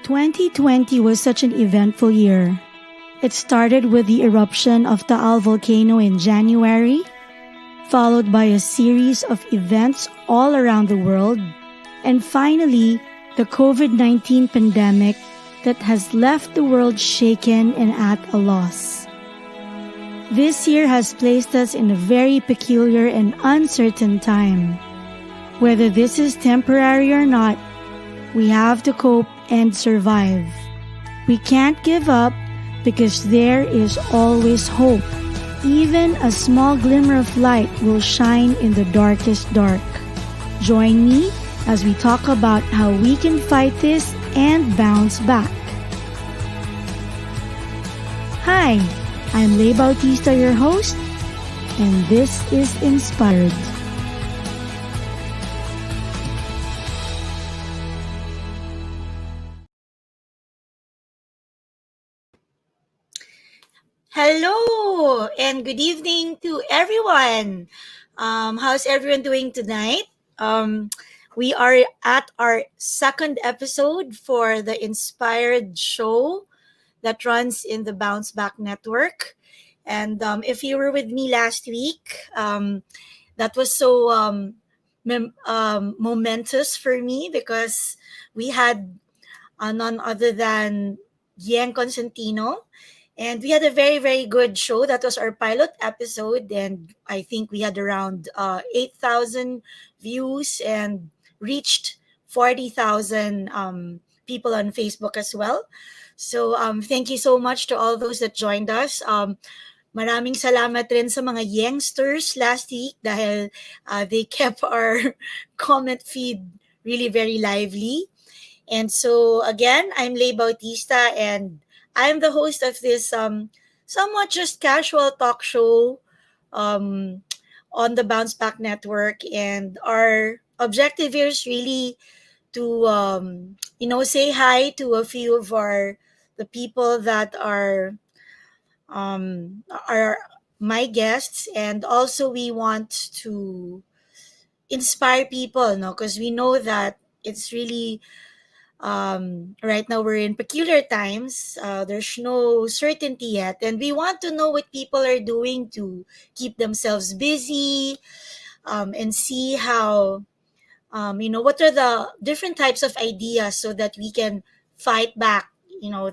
2020 was such an eventful year. It started with the eruption of Taal volcano in January, followed by a series of events all around the world, and finally, the COVID-19 pandemic that has left the world shaken and at a loss. This year has placed us in a very peculiar and uncertain time. Whether this is temporary or not, we have to cope and survive. We can't give up because there is always hope. Even a small glimmer of light will shine in the darkest dark. Join me as we talk about how we can fight this and bounce back. Hi, I'm Bautista, your host, and this is Inspired. Hello and good evening to everyone. How's everyone doing tonight? We are at our second episode for the Inspired show that runs in the Bounce Back Network. And if you were with me last week, that was so momentous for me because we had none other than Yang Constantino. And we had a very, very good show. That was our pilot episode. And I think we had around 8,000 views and reached 40,000 people on Facebook as well. So thank you so much to all those that joined us. Maraming salamat rin sa mga youngsters last week dahil they kept our comment feed really very lively. And so again, I'm Bautista and I'm the host of this somewhat just casual talk show on the Bounce Back Network. And our objective here is really to, say hi to a few of the people that are my guests. And also we want to inspire people, because we know that it's really right now we're in peculiar times. There's no certainty yet, and we want to know what people are doing to keep themselves busy, and see how what are the different types of ideas so that we can fight back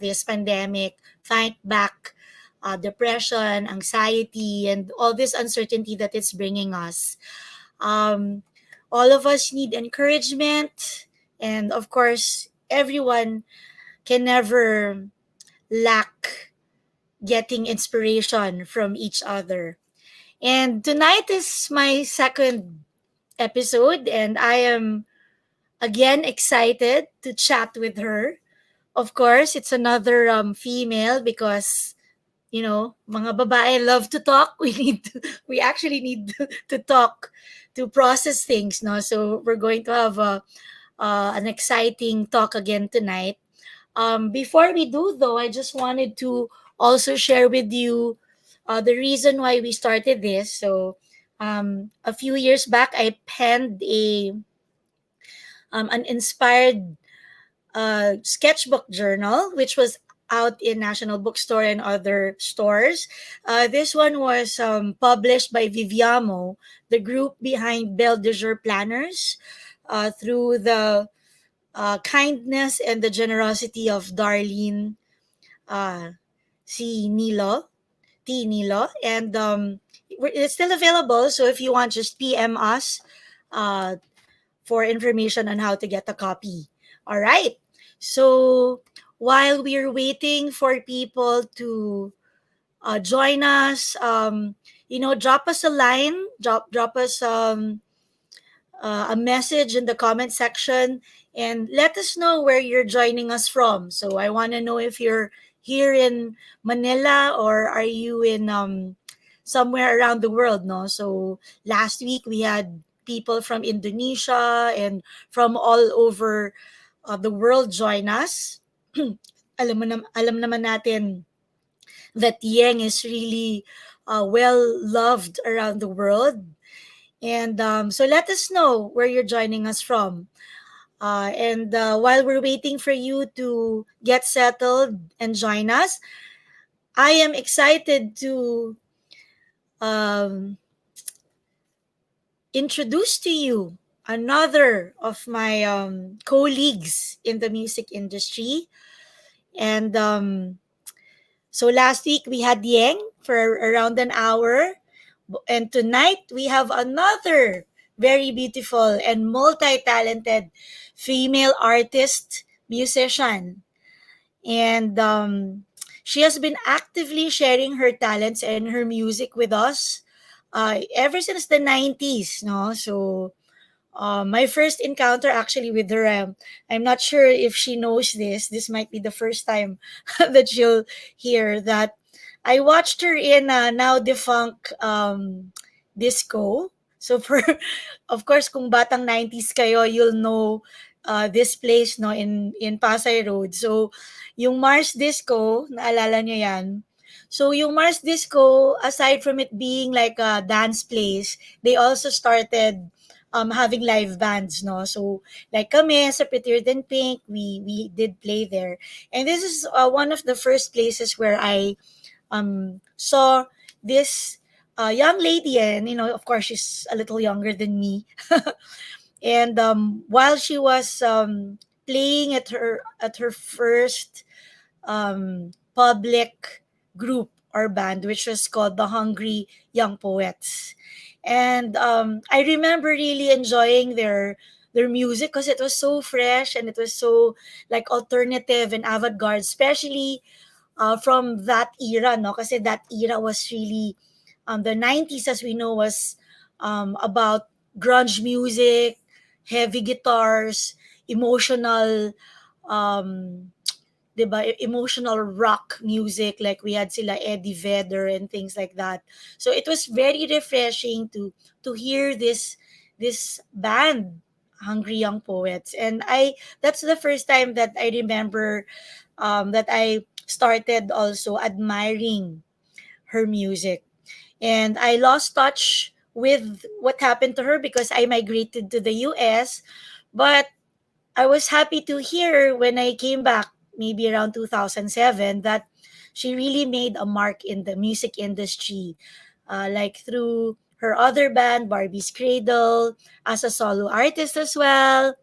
this pandemic, fight back depression, anxiety, and all this uncertainty that it's bringing us. All of us need encouragement, and of course everyone can never lack getting inspiration from each other. And tonight is my second episode, and I am again excited to chat with her. Of course, it's another female because, mga babae love to talk. We actually need to talk to process things, no? So we're going to have an exciting talk again tonight. Before we do, though, I just wanted to also share with you the reason why we started this. So, a few years back, I penned an inspired sketchbook journal, which was out in National Bookstore and other stores. This one was published by Viviamo, the group behind Belle de Jour Planners, through the kindness and the generosity of Darlene uh, si Nilo, T Nilo, and it's still available. So if you want, just PM us uh, for information on how to get a copy. All right. So while we're waiting for people to join us, drop us a line, drop us a message in the comment section and let us know where you're joining us from. So I want to know if you're here in Manila or are you in somewhere around the world, no? So last week we had people from Indonesia and from all over the world join us. Alam naman natin that Yang is really well loved around the world. And so let us know where you're joining us from. And while we're waiting for you to get settled and join us, I am excited to um, introduce to you another of my colleagues in the music industry. And so last week we had Yang for around an hour. And tonight we have another very beautiful and multi-talented female artist, musician. And she has been actively sharing her talents and her music with us ever since the 90s, no? So my first encounter actually with her, I'm not sure if she knows this. This might be the first time that she'll hear that. I watched her in a now defunct disco. So for, of course, kung batang 90s kayo, you'll know this place, no, in Pasay Road. So yung Mars Disco, naalala niyo yan? So yung Mars Disco, aside from it being like a dance place, they also started having live bands, no? So like kami sa Prettier Than Pink, we did play there. And this is one of the first places where I saw this young lady, and of course she's a little younger than me. And while she was playing at her first public group or band, which was called the Hungry Young Poets. And I remember really enjoying their music because it was so fresh and it was so like alternative and avant-garde, especially from that era, no? Kasi that era was really the 90s, as we know, was about grunge music, heavy guitars, emotional um 'di ba, emotional rock music, like we had sila Eddie Vedder and things like that. So it was very refreshing to hear this band, Hungry Young Poets. And I that's the first time that I remember that I started also admiring her music. And I lost touch with what happened to her because I migrated to the US. But I was happy to hear when I came back, maybe around 2007, that she really made a mark in the music industry, like through her other band, Barbie's Cradle, as a solo artist as well.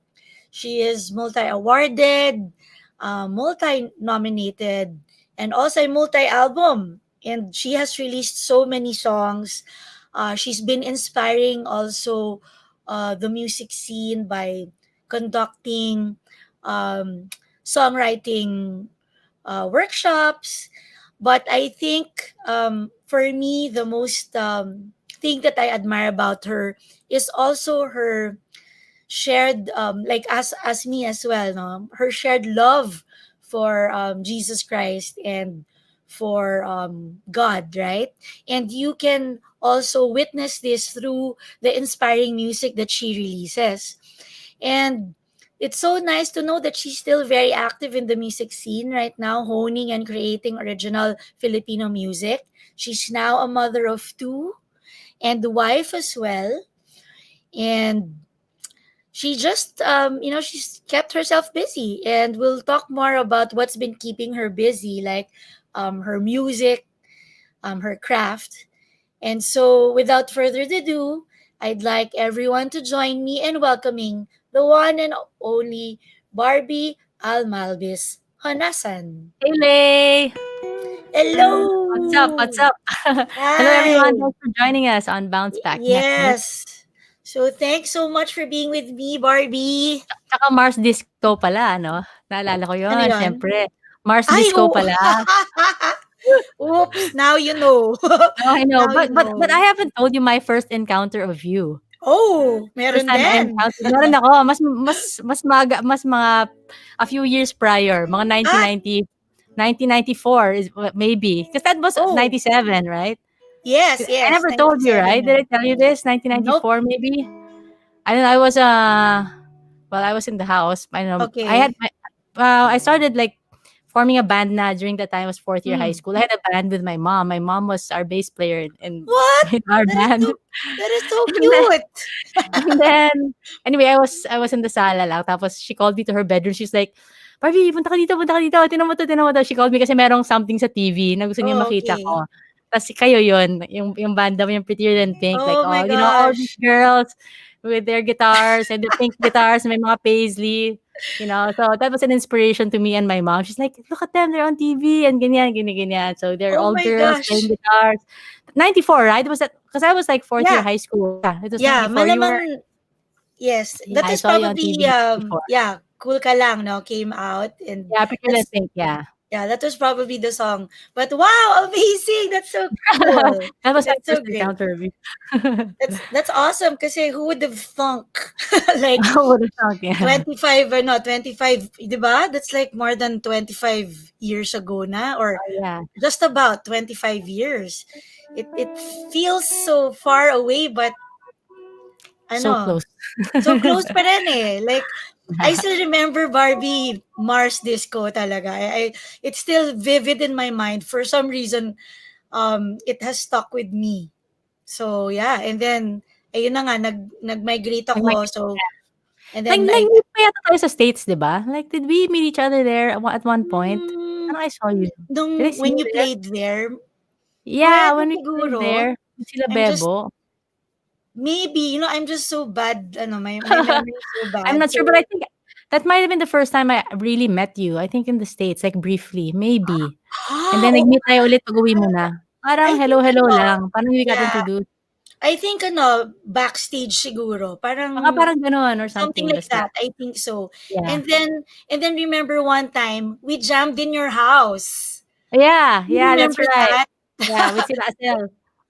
She is multi-awarded, multi-nominated, and also a multi-album. And she has released so many songs. She's been inspiring also the music scene by conducting um, songwriting workshops. But I think for me, the most thing that I admire about her is also her shared like as me as well, no, her shared love for Jesus Christ and for God, right? And you can also witness this through the inspiring music that she releases. And it's so nice to know that she's still very active in the music scene right now, honing and creating original Filipino music. She's now a mother of two and the wife as well. And she just, she's kept herself busy. And we'll talk more about what's been keeping her busy, like her music, her craft. And so, without further ado, I'd like everyone to join me in welcoming the one and only Barbie Almalbis Honasan. Hey, Lay! What's up? Hello! What's up? Hello, Hi! everyone. Thanks for joining us on Bounce Back Network. Yes! So, thanks so much for being with me, Barbie. Tsaka Mars Disco pala, no? Naalala ko Ano yun, yon? syempre. Mars Ay, Disco oh! pala. Oops, now you know. No, I know. Now you But I know. haven't told you my first encounter of you. Oh, First meron time I din. encountered. Meron ako. Mas maga, mas mga a few years prior. Mga Ah, 1994 is maybe. Because that was oh, 97, right? yes, I yes, never told you, 97 right? Did I yan. tell you this? Nope. 1994 maybe? I don't know. Well, I was in the house. I know I had Okay. my I started like forming a band na during that time. I was fourth year high Mm. school. I had a band with my mom. My mom was our bass player in What? in our That is band. so that is so And then, cute. and then anyway, I was in the sala lang. Tapos she called me to her bedroom. She's like, Barbie, punta ka dito. Tinan mo to. She called me kasi merong something sa TV na gusto niya Oh, makita okay. ko. Tapos kayo yun, yung banda mo, yung Prettier Than Pink, like, Oh my all these gosh. girls with their guitars and the pink guitars, may mga paisley, so that was an inspiration to me and my mom. She's like, look at them, they're on TV, and ganyan, ganyan, ganyan. So they're Oh all my girls playing gosh. guitars. 94, right? Was that, because I was like fourth year Yeah. high school. Yeah, it was Yeah, 94. You were, malamang yes. yeah, That I was saw you on probably TV in 94. yeah, Cool Ka Lang, no, came out and Yeah, Prettier Than that's Pink, yeah. yeah, that was probably the song. But wow, amazing. That's so cool. That was my That's so first great. encounter of you. That's awesome kasi who would have thunk like What a song, yeah. 25 or no, 25, 'di ba? That's like more than 25 years ago na or Oh, yeah. just about 25 years. It feels so far away but So ano, close. so close pa rin eh. Like I still remember Barbie Mars Disco talaga. It's still vivid in my mind for some reason. It has stuck with me. So yeah, and then ayun na nga nag-migrate ako so and then I Nag-meet pa yata tayo sa States, 'di ba? Like, did we meet each other there at one point? hmm, Parang I saw you. Did I nung see when you you there? played there, Yeah, pwede when we played siguro. there with sila I'm just Bebo. maybe, I'm just so bad, my memory is so I'm bad. not sure, but I think that might have been the first time I really met you. I think in the States, like briefly, maybe. And then Oo, nag-meet tayo ulit pag-uwi mo na. I Parang think hello lang. Parang we got yeah, introduced. I think backstage siguro, Baka parang parang gano'n or something something. like Basta, that, I think so. yeah. And then remember one time, we jammed in your house. Yeah, You yeah, that's remember right. that? Yeah, with sila Asel.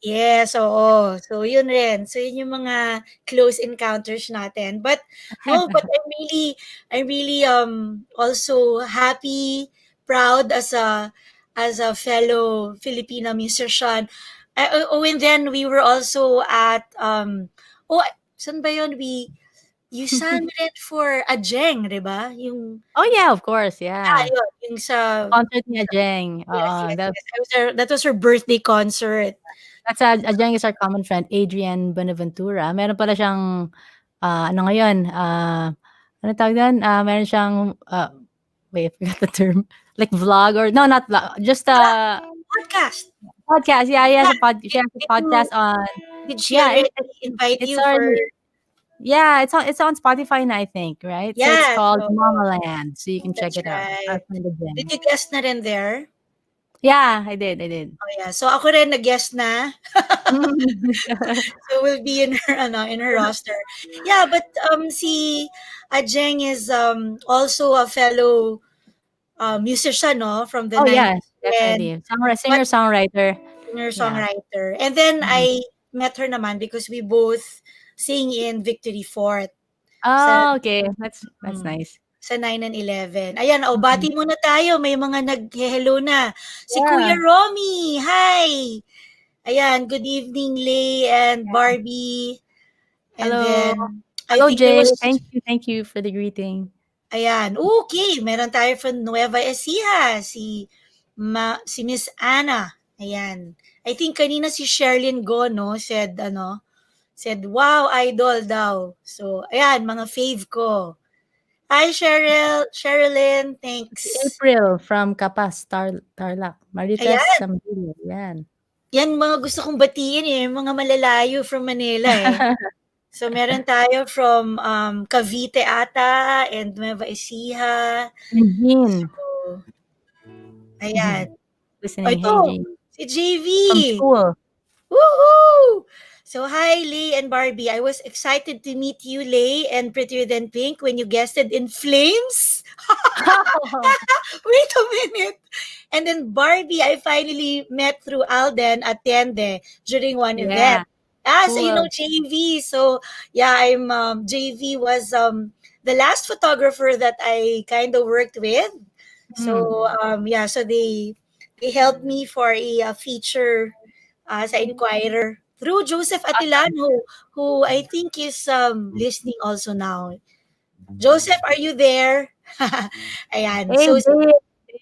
Yes, oo. So, yun rin. So, yun yung mga close encounters natin. But, no, but I'm really, also happy, proud as a fellow Filipino musician. And then we were also at, saan ba yun? You sang it for Ajeng, di ba? Oh, yeah, of course, yeah. Yun, yung sa, Concert ni Ajeng, yes, oo. yes, yes. That was her birthday concert. That's Ajeng is our common friend, Adrian Bonaventura. Meron pala siyang, ano ngayon, ano tawag do'n? Meron siyang, wait, I forgot the term. Like vlog or no, not vlog, just Ah, a podcast. podcast. Yeah, Yeah. she has a Did podcast you on, did she yeah, already invite it's you for already, yeah, it's on Spotify now, I think, right? So it's yeah, called so Mamaland, so you can check that's it out. Our right. friend Did Ajeng. you guest na rin there? Yeah, I did. Oh yeah. So ako rin nag-guest na. So we'll be in her roster. Yeah, but si Ajeng is also a fellow musician, no, from the Oh, 90s yes, and definitely. what Singer-songwriter. Yeah. singer-songwriter. And then Mhm. I met her naman because we both sing in Victory Fort. Sa Oh, okay. That's mm. nice. sa 9 and 11. Ayan, bati muna tayo. May mga nag-hello na. Si Kuya Yeah. Romy, hi! Ayan, good evening, Lay and Barbie. And Hello. then, I Hello, think there Jay. was, Thank you for the greeting. ayan, okay, meron tayo from Nueva Ecija, si Miss Anna. Ayan. I think kanina si Sherilyn Go, no, said, wow, idol daw. So, ayan, mga fave ko. Hi, Sherilyn, Si thanks. April from Capas, Tarlac. Marites Ayan, Sambilio. Yan. yan mga gusto kong batiin eh, mga malalayo from Manila eh. So, meron tayo from Cavite ata and Nueva Ecija. Eugene. So, ayan. Listening. Ito, Hey, Jane. si JV. From school. Woohoo! So, hi, Lay and Barbie. I was excited to meet you, Lay, and Prettier Than Pink when you guested in Flames. Wait a minute. And then Barbie, I finally met through Alden at Tiende during one event. Yeah. So you know Cool. JV. So yeah, JV was the last photographer that I kind of worked with. So yeah, so they helped me for a feature sa Inquirer through Joseph Atilano, who I think is listening also now. Joseph, are you there? Ayan. Hey, So,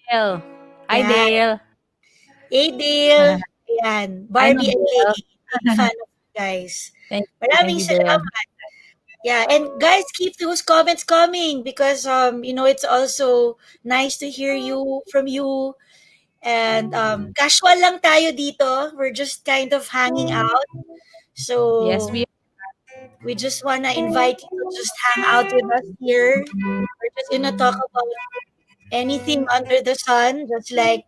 Dale. Hi, yan. Dale. Hey, Dale. Ayan. I know Barbie and Dale. Lay. Big fan of you guys. Thank Maraming you, Dale. salamat. Yeah, and guys, keep those comments coming because it's also nice to hear from you. And casual lang tayo dito. We're just kind of hanging out. So Yes, we just wanna invite you to just hang out with us here. We're just gonna talk about anything under the sun, just like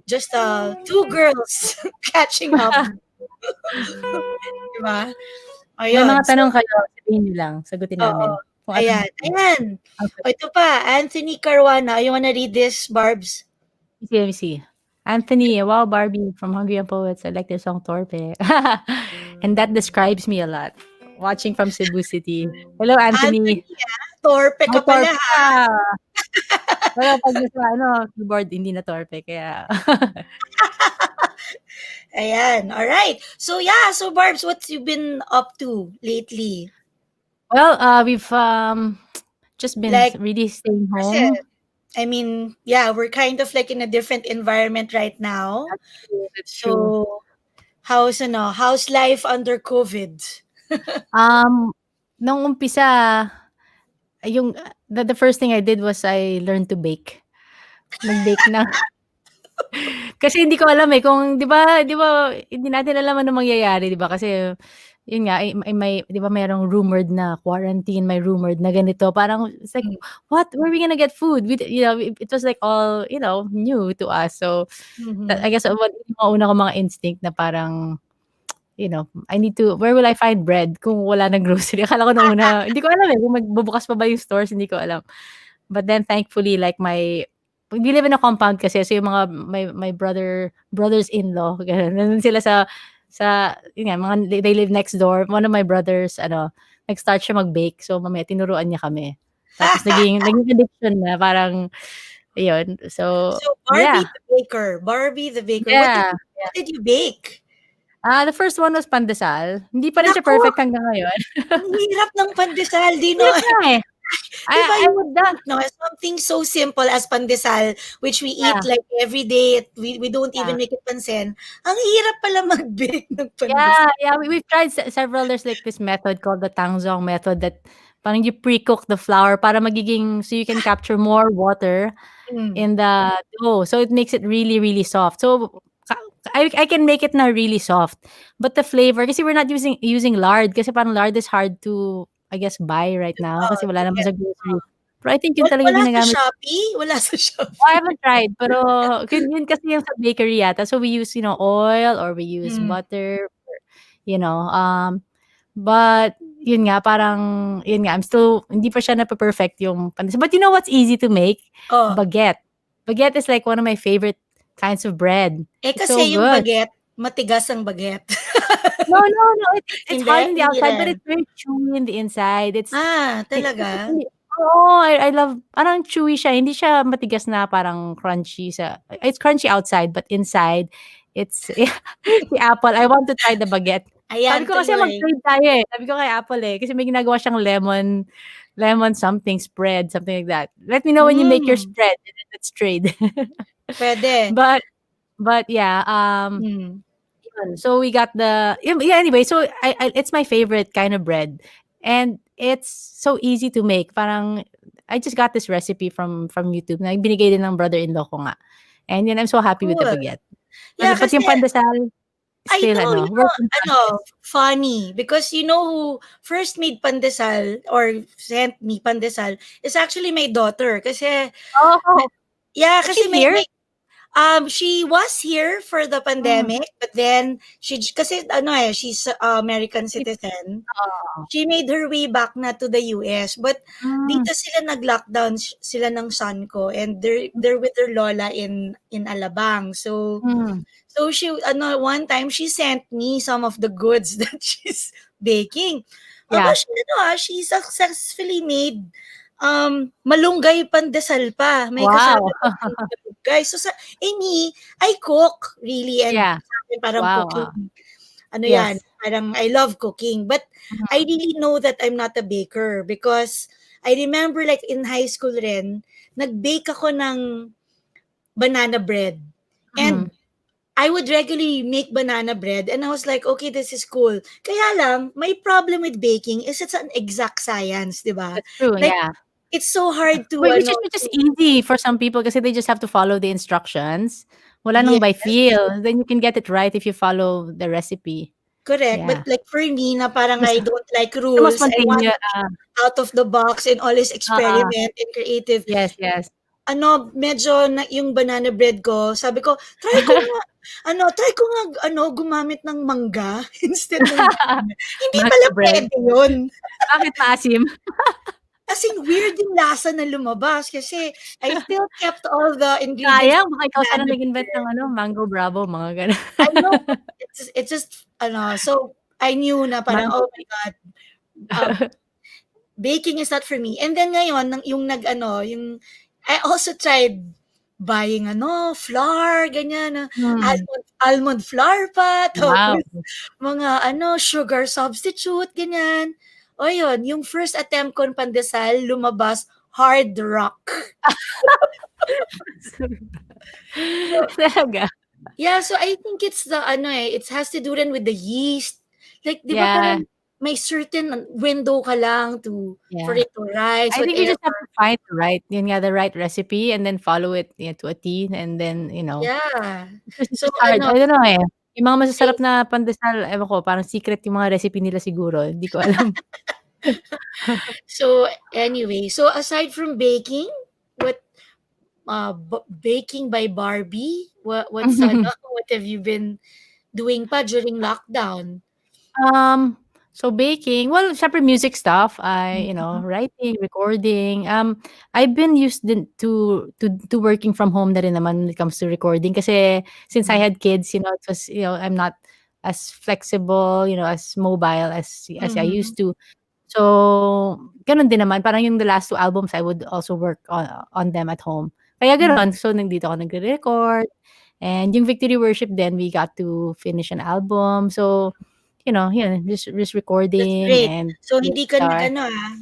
just two girls catching up. Diba? may Ayun. mga tanong kayo, sabihin niyo lang, sagutin Oo. namin. Kung ano Ayan. Ayan. Okay. O, ito pa, Anthony Caruana. You wanna read this, Barbs? Let me see. Anthony, wow, Barbie from Hungry and Poets. I like their song Torpe. And that describes me a lot. Watching from Cebu City. Hello, Anthony. Torpe ka pala, Torpe ha? ka. Pero pag sa keyboard, hindi na torpe. Kaya, Ayan. All right. So, yeah. So, Barbs, what you been up to lately? well, we've just been Like, really staying Kasi, home. I mean, yeah, we're kind of like in a different environment right now. That's true. So, how's life under COVID? Nung umpisa, the first thing I did was I learned to bake. Nag-bake na. Kasi hindi ko alam kung 'di ba hindi natin alam ano mangyayari 'di ba kasi yun nga may 'di ba merong rumored na quarantine, may rumored na ganito parang it's like what, where are we gonna get food? It was like all new to us. So I guess yung mga una ko mga instinct na parang I need to, where will I find bread kung wala ng grocery? Akala ko nung una, hindi ko alam kung magbubukas pa ba yung stores, hindi ko alam. But then thankfully, like we live in a compound kasi, so yung mga, my brothers-in-law, ganun, nandun sila yun nga, they live next door. One of my brothers, nag-start siya mag-bake, so mamaya tinuruan niya kami. Tapos naging addiction na, parang, ayun, so Barbie yeah. the Baker. Barbie the Baker. Yeah. What did you bake? The first one was pandesal. Hindi pa rin siya Naku! perfect hanggang ngayon. Ang hirap ng pandesal, Hirap na Diba I would something so simple as pandesal, which we eat like every day. We don't even make it pansin. Ang hirap pala mag-bake ng pandesal. Yeah. We've tried several. There's like this method called the tangzong method that parang you pre-cook the flour para so you can capture more water in the dough. So it makes it really, really soft. So I can make it now really soft. But the flavor, kasi we're not using lard. Kasi parang lard is hard to, I guess, buy right now. Kasi wala naman sa grocery. Pero I think yun talaga ginagamit. Wala sa Shopee? I haven't tried. Pero yun kasi yung sa bakery yata. So we use, oil or we use butter. But yun nga, parang, I'm still, hindi pa siya na-perfect yung pandesal. But you know what's easy to make? Baguette. Baguette is like one of my favorite kinds of bread. Kasi so yung good. baguette, matigas ang baguette. No. It's hard in the outside, but it's very chewy in the inside. It's talaga? Oo, I love parang chewy siya, hindi siya matigas na parang crunchy it's crunchy outside but inside it's si Apple, I want to try the baguette. Ayan, Sabi ko kasi tuloy. mag-trade tayo, eh, sabi ko kay Apple, eh, kasi may ginagawa siyang lemon something spread, something like that. Let me know when you make your Hmm, spread and then let's trade. puwede. But yeah, Hmm. yun. So we got yeah, anyway, so it's my favorite kind of bread. And it's so easy to make. Parang I just got this recipe from YouTube na binigay din ng brother-in-law ko nga. And yun, I'm so happy with the Cool. baguette. Yeah, But yung kasi pandesal, I still know, work in progress. funny because you know who first made pandesal or sent me pandesal is actually my daughter kasi Oh, yeah, is she kasi here? she was here for the Mm. pandemic, but then kasi ano she's American citizen. Oo. She made her way back na to the US, but Hmm. dito sila nag-lockdown sila ng son ko and they're with their lola in Alabang. So Hmm. she one time she sent me some of the goods that she's baking. Aba, Yeah. she successfully made malunggay pandesal pa. May kasama Wow. pa siyang malunggay. So me, I cook really and Yeah. sa akin parang Wow, cooking yan, yes. parang I love cooking. But I Mhm. really know that I'm not a baker because I remember like in high school rin, nag-bake ako ng banana bread. Mhm. And I would regularly make banana bread and I was like, okay, this is cool. Kaya lang, my problem with baking is it's an exact science, di ba? That's true, Like, yeah. it's so hard to, Which is easy for some people kasi they just have to follow the instructions. Wala nang yes, by feel. Then you can get it right if you follow the recipe. correct. But Yeah. like for me, na parang Mas I don't like gusto mo rules. I want spontaneous, out of the box and always oo. experiment and creative. Yes, yes. Medyo na yung banana bread ko, sabi ko, try ko nga, gumamit ng mangga instead ng banana. Hindi pala Mango bread. pwede yun. Bakit maasim? As in, weird yung lasa na lumabas kasi I still kept all the ingredients Sayang, of baka ikaw sana banana nag-invent ng bread. mango bravo, mga gano'n. I know, but it's just, so I knew na parang, Mango oh my cake. God, uh, baking is not for me. And then ngayon, yung I also tried buying flour, ganyan, Hmm. almond flour pa, Wow. tapos mga sugar substitute, ganyan. O yun, yung first attempt ko ng pandesal, lumabas hard rock. Talaga? Yeah, so I think it's it has to do rin with the yeast. Like, 'di ba Yeah, parang may certain window ka lang for yeah. it to rise, I think you just have whatever. to find the right recipe and then follow it, yeah, to a T and then, Yeah. it's So just hard. I don't know, eh. Yung mga masasarap I na pandesal, ewan ko, parang secret yung mga recipe nila siguro, hindi ko alam. so anyway, so aside from baking, what baking by Barbie, what have you been doing pa during lockdown? Um, so baking, well, siyempre music stuff, Mhm. writing, recording. I've been used din to working from home na rin naman when it comes to recording kasi since I Mm. had kids, it was, I'm not as flexible, as mobile as I Mhm. used to. So, gano'n din naman. Parang yung the last 2 albums, I would also work on them at home. Kaya Mm. gano'n. So, nandito ako nagre-record and yung Victory Worship din, we got to finish an album. So, yun, just That's recording great. and So playing hindi ka guitar,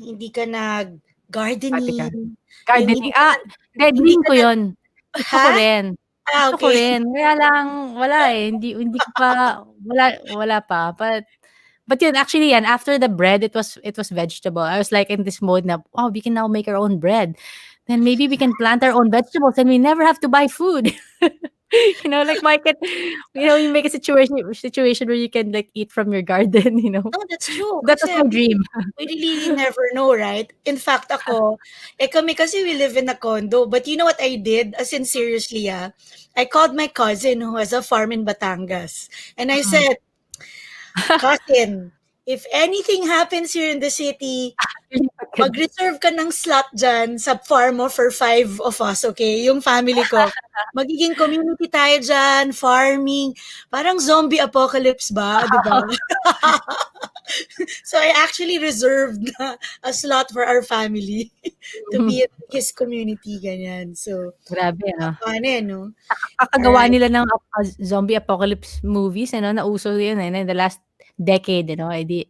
hindi ka practical. nag-gardening, yung Gardening, hindi, hindi dream ka ko yun. Gusto ko ha? rin. Gusto ko Okay. rin. Kaya lang wala, eh, hindi ko pa wala pa. But yun, actually yan, after the bread, it was vegetable. I was like in this mode na, wow, we can now make our own bread. Then maybe we can plant our own vegetables and we never have to buy food. Like market, you make a situation where you can like eat from your garden. No, that's true That was kasi my dream. we really never know, right? In fact, kami kasi we live in a condo, but you know what I did? As in seriously, I called my cousin who has a farm in Batangas, and I Mm. said, cousin, if anything happens here in the city, mag-reserve ka ng slot dyan sa farm mo for 5 of us, okay? Yung family ko. Magiging community tayo dyan, farming. Parang zombie apocalypse ba, di ba? So I actually reserved a slot for our family to be in his community, ganyan. So, Grabe, no? fun no? Kakagawa Alright. nila ng zombie apocalypse movies, nauso yun in the last decade, edi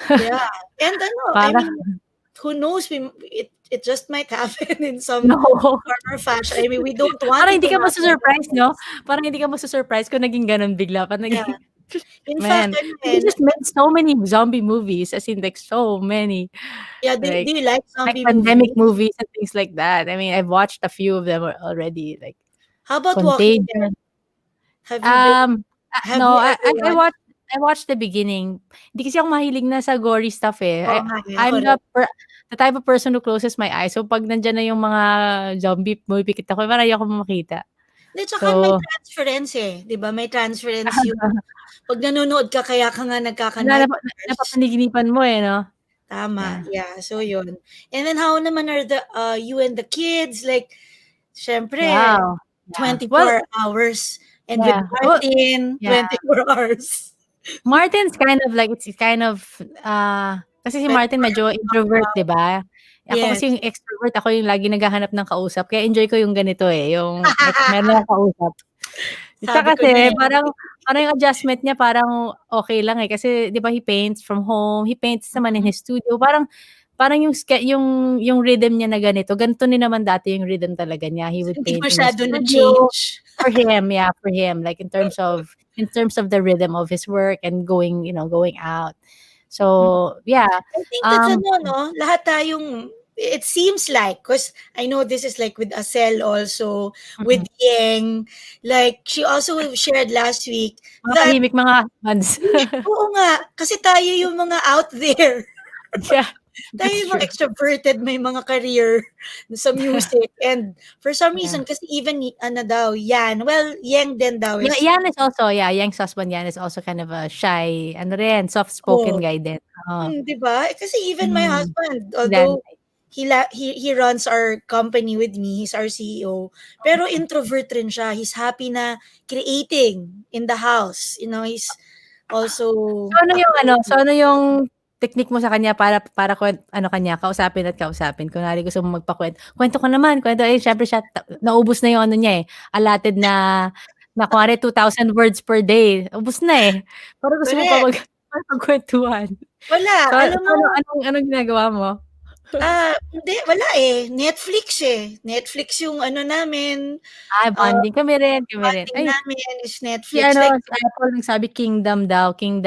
Yeah. And I para mean, who knows, it just might happen in some no. form or fashion. I mean, we don't want Parang it to hindi ka happen. masu-surprise, no? Parang hindi ka masu-surprise kung naging ganun bigla. Parang Yeah. naging, In man, fact, they just made so many zombie movies, as in like so many. yeah, do Like you like zombie pandemic movies? movies and things like that. I mean, I've watched a few of them already, like How about Walking Dead? Contagion. Have you been? Have No, you I ever watched? I watched the beginning. Hindi kasi ako mahilig na sa gory stuff eh. Oo nga, ako I'm rin. the type of person who closes my eyes. So pag nandiyan na yung mga zombie movie, pikit ako, parang ayoko makita. Hindi, tsaka may So, transference eh. Di ba? May transference yung pag nanonood ka, kaya ka nga nagkaka-nightmares. napapaniginipan mo eh, no? Tama. Yeah. So, yun. And then, how naman are you and the kids? Like, syempre, Wow. 24 Well, hours. And yeah. with Martin, Yeah. 24 hours. Martin's kind of like, it's kind of, kasi si Martin medyo introvert, di ba? Ako Yes. kasi yung extrovert, ako yung lagi naghahanap ng kausap. Kaya enjoy ko yung ganito eh, yung meron akong kausap. Isa Sabi ko kasi, na eh. parang yung adjustment niya parang okay lang eh. Kasi, di ba, he paints from home. He paints naman in his studio. Parang yung rhythm niya na ganito. Ganito din naman dati yung rhythm talaga niya. He would Hindi paint in his masyado studio. na-change. For him, yeah, for him. Like in terms of the rhythm of his work and going out. So, yeah. I think that's no? Lahat tayong, it seems like, because I know this is like with Asel also, with Yeng, like she also shared last week Mga that, tahimik mga husbands. oo nga, kasi tayo yung mga out there. Yeah. Tayo yung mga extroverted, may mga career sa music. And for some Yeah. reason, kasi even, Yan, well, Yeng din daw is, Yan is also, Yang's husband Yan is also kind of a shy, soft-spoken guy din. diba? Kasi even my husband, although he runs our company with me, he's our CEO, pero introvert rin siya. He's happy na creating in the house. He's also... So ano yung technique mo sa kanya para kanya kausapin? Kunwari gusto mo kwento ka naman, syempre siya, naubos na yung niya eh, allotted na kunwari 2,000 words per day, ubos na eh. Pero gusto mo pa magkwentuhan. Wala, So, alam mo, anong ginagawa mo? hindi, wala eh. Netflix yung namin. Bonding kami rin. Bonding namin is Si Netflix. si Apple nagsabi Kingdom daw, yung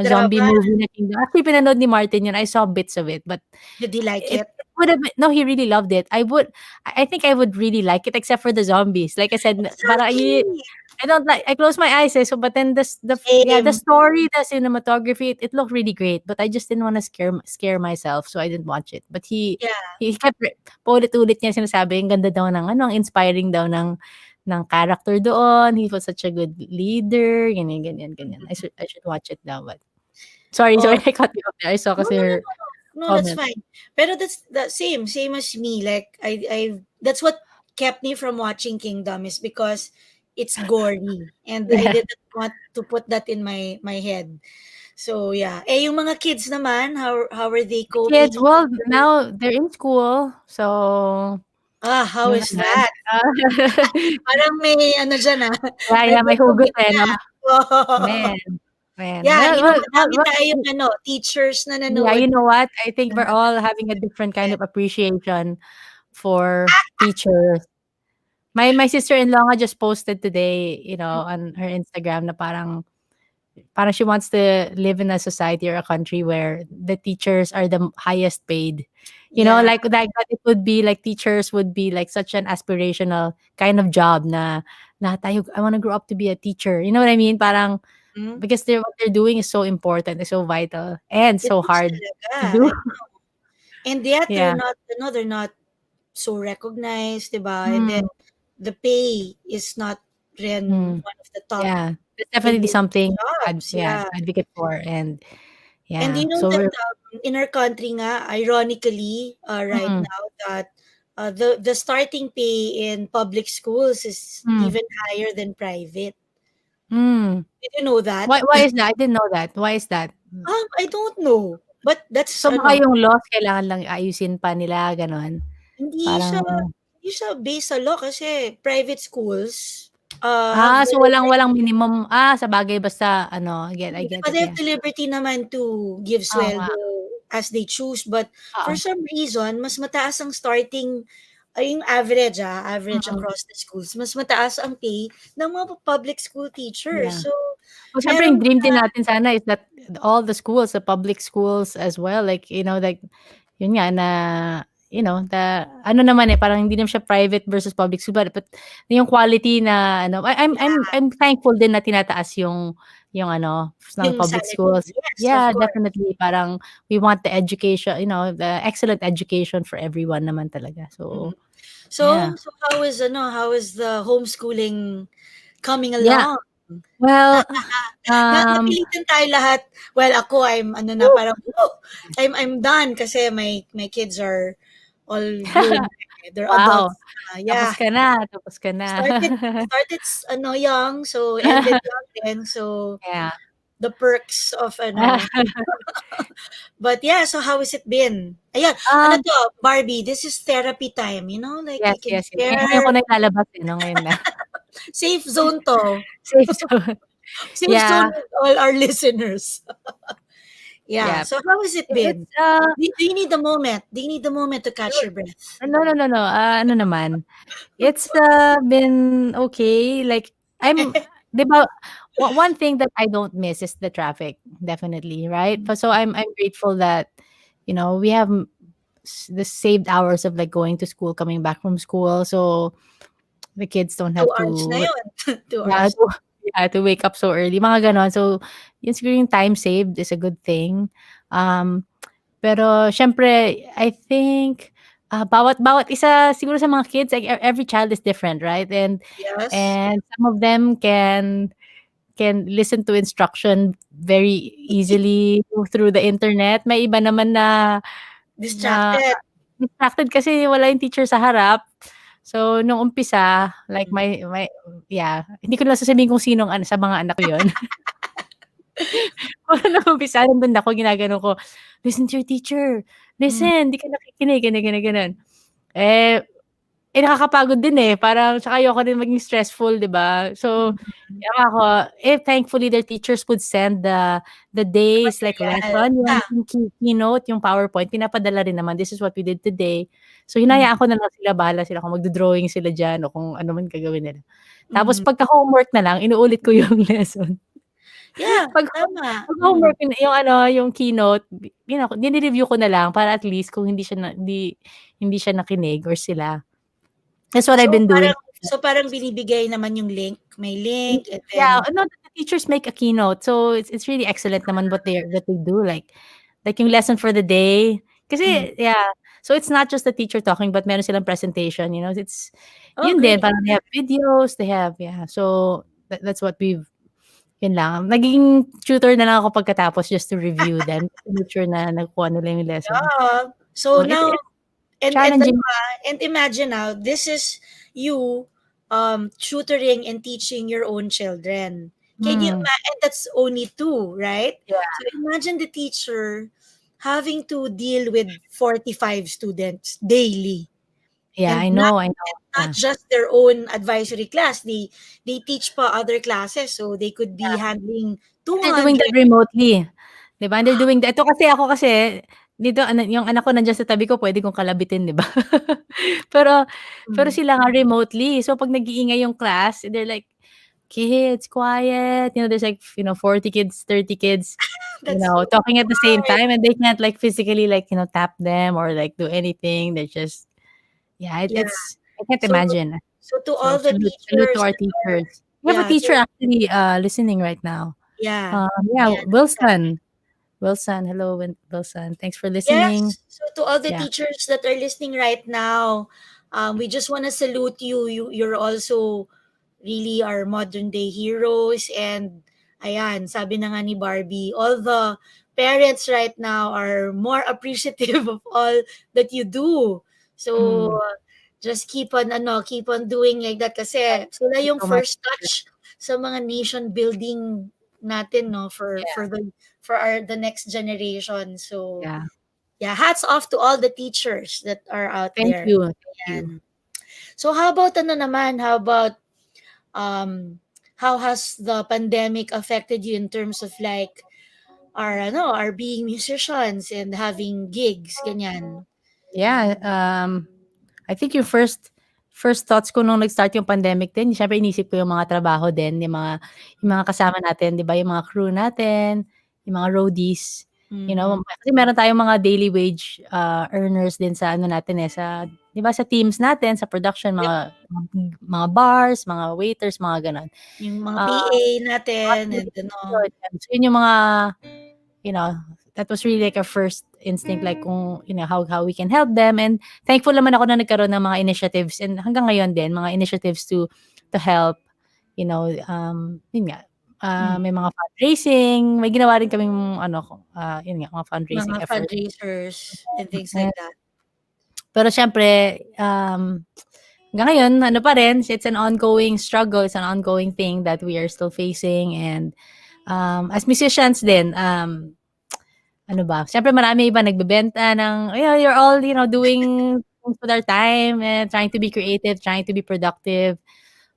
zombie movie na Kingdom. Actually, pinanood ni Martin yun. I saw bits of it, but Did he like it? would have been, no, he really loved it. I think I would really like it, except for the zombies. Like I said, parang I don't like, I close my eyes so but then the story, the cinematography, it looked really great, but I just didn't want to scare myself, so I didn't watch it. But he kept paulit-ulit niya sinasabi, ang ganda daw ng ang inspiring daw ng character doon. He was such a good leader, ganyan. I should watch it now, but sorry, I cut you off there. I saw kasi her No, that's fine. Pero that's the same as me. Like I that's what kept me from watching Kingdom, is because it's gory, and I didn't want to put that in my head. So yeah. yung mga kids naman, how are they coping? Kids, well, now they're in school, so how is that? Parang may dyan Yeah, may hugot no? Man. Yeah, marami tayong teachers na nanood. Yeah, you know what? I think we're all having a different kind of appreciation for teachers. My sister-in-law nga just posted today, on her Instagram na parang she wants to live in a society or a country where the teachers are the highest paid. You know, like that it would be like teachers would be like such an aspirational kind of job na tayo, I want to grow up to be a teacher. You know what I mean? Parang because what they're doing is so important, it's so vital, and so hard to do. And yet they're not so recognized, diba? And then the pay is not one of the top. Yeah, that's definitely something jobs, I'd advocate for. And And Yeah. you know So that we're in our country nga, ironically, right mm, now that the starting pay in public schools is mm, even higher than private. mm. Did you know that? Why is that? I didn't know that. Why is that? I don't know. But that's So baka ano, yung laws kailangan lang ayusin pa nila, gano'n? hindi Parang siya hindi siya based sa law kasi private schools have the so walang minimum. Sabagay basta ano, I get it, they have yeah. the liberty naman to give Oo nga, sweldo as they choose, but for oo. some reason mas mataas ang starting ay yung average, average Mm, across the schools, mas mataas ang pay ng mga public school teachers. yeah. So, Well, siyempre meron yung dream din natin sana is that all the schools, the public schools as well, like, like, yun nga na, the ano naman parang hindi naman siya private versus public school, but yung quality na ano, I'm thankful din na tinataas yung ano ng yung public salary. schools. Yes, of Yeah, course. definitely. Parang we want the education, the excellent education for everyone naman talaga. So, Mhm. yeah. So how is the homeschooling coming Yeah. along? Well, Napilitan tayo lahat. Well, ako I'm ano na parang I'm done kasi my kids are all grown. They're wow. adults. Yeah. Tapos ka na. Started ano young, so ended young then. So Yeah. the perks of ano. But yeah, so how has it been? Ayan, ano Um, to, Barbie, this is therapy time, like yes, we can yes, yes. Ngayon share. ko na ilalabas, 'no, ngayon na. Safe zone to. Safe zone. Safe Yeah, zone with all our listeners. Yeah. yeah. So how has it It's, been? Do you need the moment? Do you need the moment to catch your breath? no, no, no, no, ano naman, it's, been okay, like, I'm 'di ba, one thing that I don't miss is the traffic, definitely, right? So I'm grateful that, we have the saved hours of, like, going to school, coming back from school, so the kids don't Two have hours na to, yun. 2 yeah, hours. to wake up so early, mga gano'n. So, yun siguro yung time saved is a good thing. Um, pero siyempre I think, bawat isa siguro sa mga kids, like, every child is different, right? And Yes. and some of them can listen to instruction very easily through the internet. May iba naman na Distracted. distracted kasi wala yung teacher sa harap. So, nung umpisa, like, Mm. yeah, hindi ko na sasabihin kung sinong sa mga anak ko yun. Nung umpisa nandun ako ginaganon ko, "Listen to your teacher, Mm. listen, di ka nakikinig," ganyan, gano'n. Eh, nakakapagod din, parang tsaka ayoko din maging stressful, 'di ba? So, Mm. kaya ako, thankfully their teachers would send the days, like, Material. lesson, yung Ah. keynote, yung PowerPoint, pinapadala rin naman, "This is what we did today." So, hinayaan ko na lang sila, bahala sila kung magdo-drawing sila diyan o kung ano man gagawin nila. Tapos Mhm. pagka homework na lang, inuulit ko yung lesson. Yeah, 'Pag tama. pag homework yung ano, yung keynote, nire-review ko na lang para at least kung hindi siya nakinig or sila. That's what I've been doing. So parang binibigay naman yung link, may link and then Yeah, no, the teachers make a keynote, so it's really excellent naman what they do, like yung lesson for the day. mm. Kasi yeah, so it's not just the teacher talking, but meron silang presentation, it's Oh, yun din, great. parang they have videos, they have, yeah, so that's what yun lang. Naging tutor na lang ako pagkatapos just to review them, to make sure na nakuha nila yung lesson. Yeah. So So now it's and challenging. and imagine now this is you tutoring and teaching your own children. Can you Hmm, imagine? And that's only two, right? yeah, So imagine the teacher having to deal with 45 students daily yeah, and I know, not yeah. just their own advisory class. They teach pa other classes, so they could be Yeah. handling They're doing 200. that remotely, 'di ba? They're doing that. Ako kasi dito yung anak ko nandiyan sa tabi ko, puwede kong kalabitin, 'di ba? Pero pero Mm. sila nga remotely. So 'pag nag-iingay yung class, they're like, "Kids, quiet." There's like, 40 kids, 30 kids, That's so talking at the same hard. time, and they can't, like, physically, like, tap them or, like, do anything. They're just, yeah, Yeah. it's, I can't So imagine. so to So all the salute to teachers our that are teachers. We have a yeah, so teacher actually, listening right now. yeah. Yeah, Yeah. Wilson. Wilson, hello, Wilson. Thanks for listening. Yes. So to all the Yeah. teachers that are listening right now, we just want to salute you. You're also really our modern day heroes and ayan, sabi na nga ni Barbie, all the parents right now are more appreciative of all that you do. So Mm. just keep on doing like that kasi sila Thank you yung so much. first touch sa mga nation building natin, no, Yeah. for our the next generation. So Yeah. yeah, hats off to all the teachers that are out Thank there. you. Thank you. Yan. So how about ano naman? How about um how has the pandemic affected you in terms of like our being musicians and having gigs ganyan? Yeah, I think yung first thoughts ko nung nag-start yung pandemic din, siyempre inisip ko yung mga trabaho din, yung mga kasama natin, 'di ba, yung mga crew natin, yung mga roadies, Mhm. kasi meron tayong mga daily wage, earners din sa ano natin, sa 'di ba, sa teams natin, sa production, Yep. mga bars, mga waiters, mga gano'n. Yung mga Ah, PA natin and ano. so yun yung mga you know, that was really like our first instinct, like kung, how we can help them. And thankful naman ako na nagkaroon ng mga initiatives and hanggang ngayon din, mga initiatives to help, yun nga, Mm. may mga fundraising, may ginawa rin kaming, yun nga, mga Mga fundraising efforts. fundraisers and things And, like that. pero syempre, hanggang ngayon, ano pa rin, it's an ongoing struggle, it's an ongoing thing that we are still facing. And as musicians din, ano ba, siyempre marami iba nagbebenta ng, you're all, doing things with our time and trying to be creative, trying to be productive.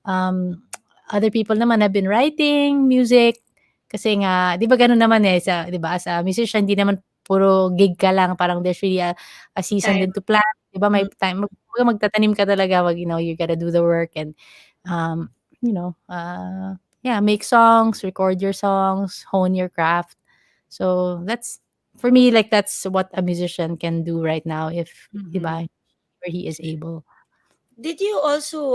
Um, Other people naman have been writing music kasi nga, 'di ba gano'n naman, 'di ba, as a musician, hindi naman puro gig ka lang, parang there's really a season Time. din to plan, 'di ba, may Mm. time magtatanim ka talaga, you gotta do the work and, yeah, make songs, record your songs, hone your craft. So, that's for me, like, that's what a musician can do right now if, 'di Mhm. ba, where he is able. Did you also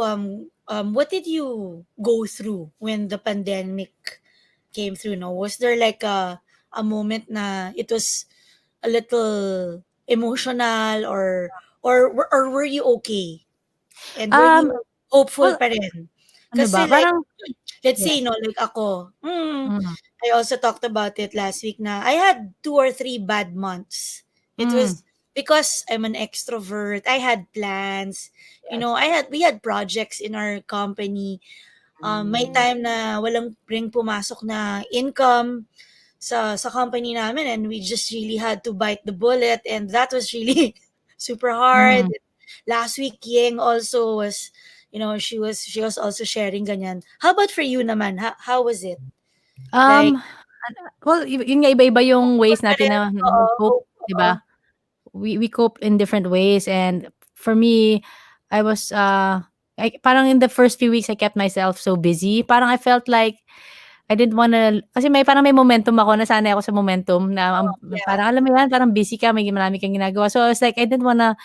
what did you go through when the pandemic came through? No, was there like a moment na it was a little emotional or were you okay? And were you Um, hopeful well, pa rin? ano Kasi ba, like, parang let's yeah, say, no, like ako, mm, I also talked about it last week na I had 2 or 3 bad months. It hmm, was because I'm an extrovert. I had plans. yes, We had projects in our company. May time na walang ring pumasok na income sa company namin and we just really had to bite the bullet and that was really super hard. mm. Last week Yeng also was, she was also sharing ganyan. How about for you naman? How was it? Like, Well, yun nga, iba-iba yung hopeful ways pa natin rin, na oo, mag-cope, 'di oo. ba? We cope in different ways, and for me, I was, parang in the first few weeks, I kept myself so busy. Parang I felt like I didn't wanna kasi parang may momentum ako, nasanay ako sa momentum na, Yeah, parang alam mo yan, parang busy ka, may marami kang ginagawa. So, I was like, I didn't wanna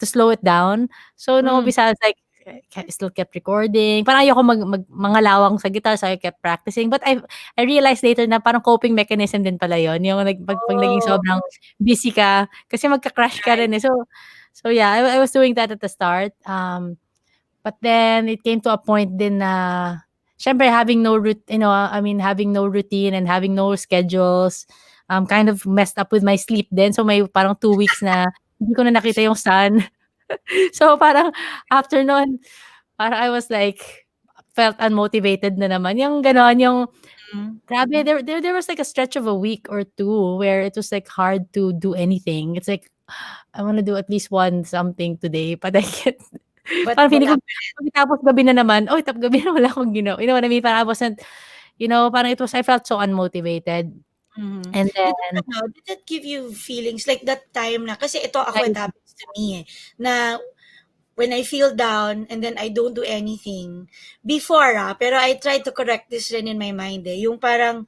to slow it down. So, nung mm, umpisa, I was like, I still kept recording. Parang ayoko mangalawang sa guitar, so I kept practicing. But I realized later na parang coping mechanism din pala yun, yung pag naging oh, sobrang busy ka, kasi magka-crash ka right, rin, eh. So yeah, I was doing that at the start. But then it came to a point din na siyempre having no routine and having no schedules, kind of messed up with my sleep din. So may parang 2 weeks na hindi ko na nakita yung sun. So parang after nun, parang I was like, felt unmotivated na naman, yung gano'n, yung mm. grabe, there was like a stretch of a week or two where it was like hard to do anything. It's like, I wanna do at least one something today, but I can't. But Parang feeling wala ko pa rin. pagkatapos gabi na naman, "Uy, gabi na wala akong you know what I mean? Parang I wasn't, parang I felt so unmotivated. Mhm. And then Did that give you feelings like that time na kasi ito ako, it like happens to me, eh, na when I feel down and then I don't do anything, before, pero I try to correct this rin in my mind, eh, yung parang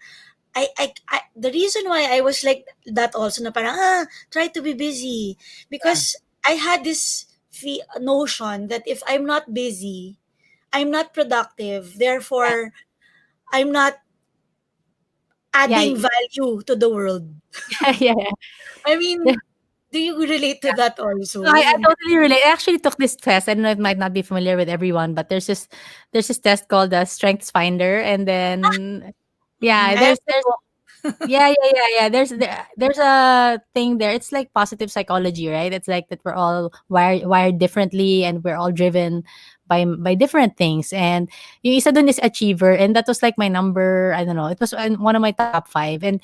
the reason why I was like that also na parang, try to be busy yeah, because I had this notion that if I'm not busy, I'm not productive, yeah, therefore I'm not yeah, adding value to the world. yeah, yeah. I mean, do you relate to that also? No, I totally relate. I actually took this test. I know it might not be familiar with everyone, but there's this test called the Strengths Finder, and then Mhm, yeah, I have there's the book. Yeah. There's a thing there. It's like positive psychology, right? It's like that we're all wired differently, and we're all driven by different things. And yung isa dun is achiever, and that was like my number. I don't know. It was one of my top five. And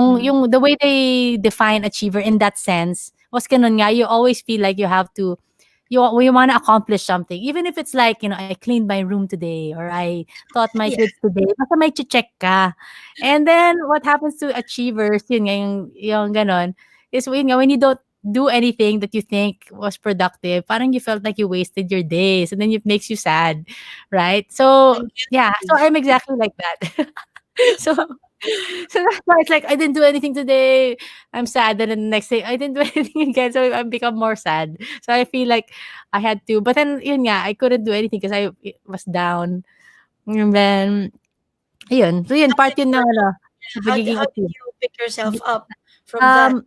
Mhm. yung the way they define achiever in that sense was ganun nga. You always feel like you have to you want to accomplish something, even if it's like, I cleaned my room today, or I taught my Yeah. kids today, basta may check ka. And then what happens to achievers, yun nga, yung ganon, is yun nga, when you don't do anything that you think was productive, parang you felt like you wasted your days, and then it makes you sad, right? So I'm yeah, so guilty. I'm exactly like that. So so that's why it's like I didn't do anything today. I'm sad. And then the next day I didn't do anything again. So I become more sad. So I feel like I had to. But then yun nga, I couldn't do anything because I was down. And then yun. So yun, How part did yun you ng ano, sa how pagiging did active. you pick yourself up from that? Um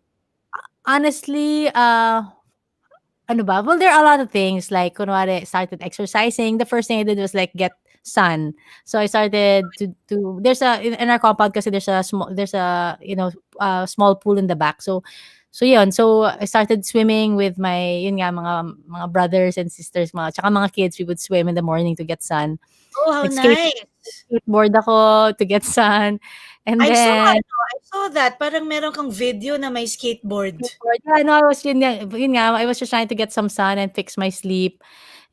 honestly, ano ba? Well, there are a lot of things. Like, kunwari, started exercising. The first thing I did was like get sun. So I started to there's a in our compound kasi there's a small pool in the back. So yun. So I started swimming with my yun nga mga brothers and sisters, tsaka mga kids. We would swim in the morning to get sun. Oh, how Nag-skate nice. skateboard ako to get sun. And I saw then ano, I saw that parang meron kang video na may skateboard. skateboard. Yeah, no, I was just trying to get some sun and fix my sleep.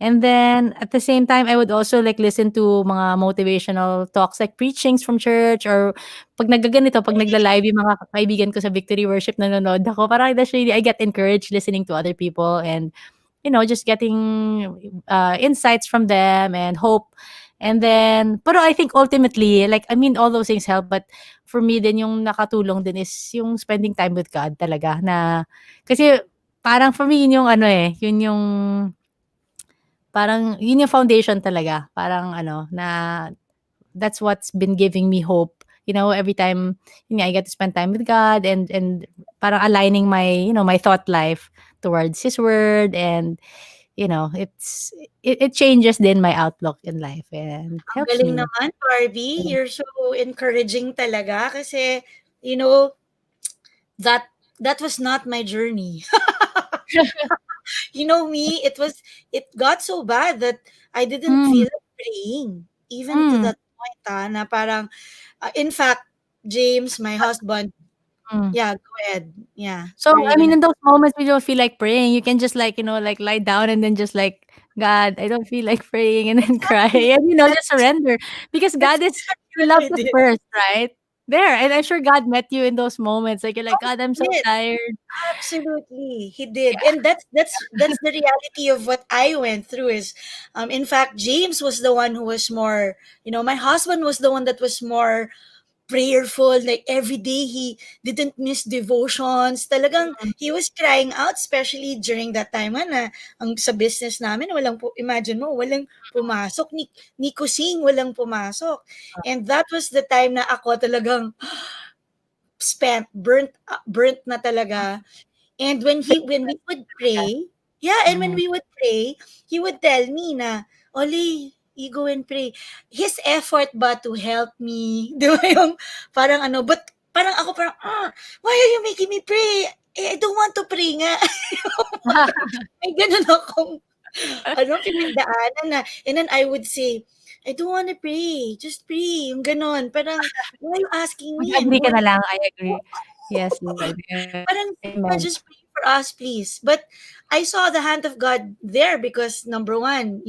And then at the same time, I would also like listen to mga motivational talks, like preachings from church, or pag nagla-live yung mga kaibigan ko sa Victory Worship, nanonood ako. Parang that's really, I get encouraged listening to other people, and just getting insights from them and hope. And then, pero I think ultimately, like, I mean, all those things help, but for me din yung nakatulong din is yung spending time with God talaga na, kasi parang for me, yun yung ano yun yung, parang yun yung foundation talaga. Parang ano, na that's what's been giving me hope. Every time I get to spend time with God, and parang aligning my thought life towards His Word, and it changes then my outlook in life and Ang helps galing me. naman, Barbie. You're so encouraging talaga kasi, you know, that that was not my journey. You know me, it got so bad that I didn't Mm, feel like praying even to mm, that point na parang in fact, James, my husband, mm. yeah, go ahead. Yeah. So, What are you I mean, gonna in those moments we don't feel like praying, you can just like, like lie down and then just like, "God, I don't feel like praying," and then cry, exactly and, just that's surrender. Because that's God is exactly He what loves I us did. first, right? There, and I'm sure God met you in those moments, like, you're like, Oh, "God, I'm he so did. tired." Absolutely, he did, Yeah. and that's the reality of what I went through. Is, in fact, James was the one who was more. My husband was the one that was more prayerful. Like every day, he didn't miss devotions. Talagang Mm, he was crying out, especially during that time na ang sa business namin imagine mo walang pumasok ni kusing walang pumasok, and that was the time na ako talagang burnt na talaga. And when we would pray, yeah, and when mhm. we would pray, he would tell me na, Oli, you go and pray. His effort ba to help me? Di ba yung parang ano, but parang ako parang, why are you making me pray? I don't want to pray nga. May ganun akong, pinagdaanan na. And then I would say, I don't want to pray. Just pray. Yung ganon. Parang, why are you asking me? I'm Mag-agree ka going. na lang, I agree. Yes, Lord, Parang, amen. just pray for us, please. But I saw the hand of God there because number one,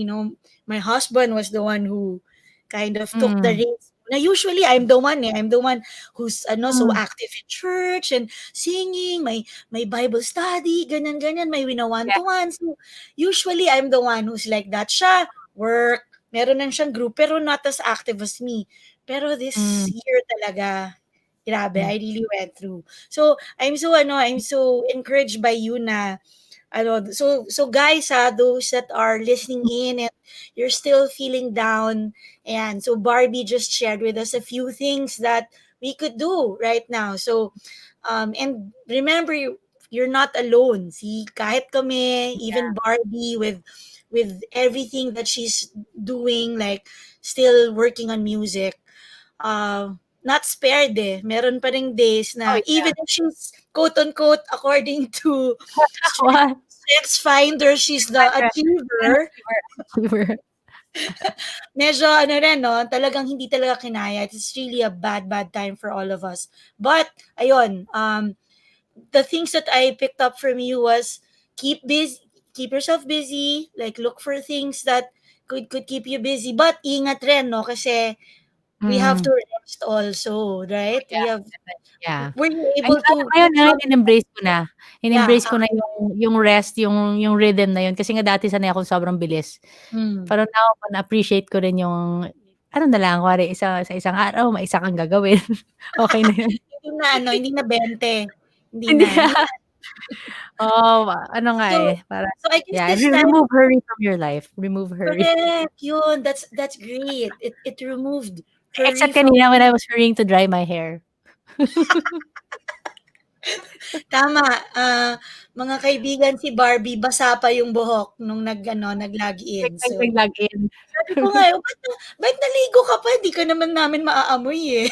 my husband was the one who kind of took the Mm, reins. Now, usually, I'm the one. I'm the one who's so mm, active in church and singing, my Bible study, ganyan, ganyan, may yeah, winawan-to-one. So, usually, I'm the one who's like that. Siya, work, meron lang siyang group, pero not as active as me. Pero this mm, year talaga, grabe, mm, I really went through. So, I'm so encouraged by you na so guys, those that are listening in and you're still feeling down, and so Barbie just shared with us a few things that we could do right now. So, and remember, you're not alone. See, kahit kami, yeah, even Barbie with everything that she's doing, like still working on music. not spared eh. Meron pa ring days na even if she's quote-unquote according to What? Strengths Finder, she's the achiever. Achiever. Medyo ano rin, no? Talagang hindi talaga kinaya. It's really a bad time for all of us. But, ayun, the things that I picked up from you was keep yourself busy, like look for things that could keep you busy. But ingat rin, no? Kasi we have to rest also, right? Yeah. Were you Ay, able to ngayon in-embrace ko na. In-embrace Yeah, ko na yung rest, yung rhythm na yun. Kasi nga dati sanay akong sobrang bilis. Pero now, na-appreciate ko rin yung, ano na lang, kuwari, sa isang araw, may isa kang gagawin. Okay na yun. hindi na 20. Hindi Hindi na. ano nga parang, So I guess this time, remove hurry from your life. Remove hurry. correct, yun. That's great. It removed hurry Except from kanina when I was hurrying to dry my hair. Tama. Mga kaibigan, si Barbie, basa pa yung buhok nung nag-log-in. So, Nag-log-in. sabi ko nga, ba't naligo ka pa? Hindi ka naman namin maaamoy eh.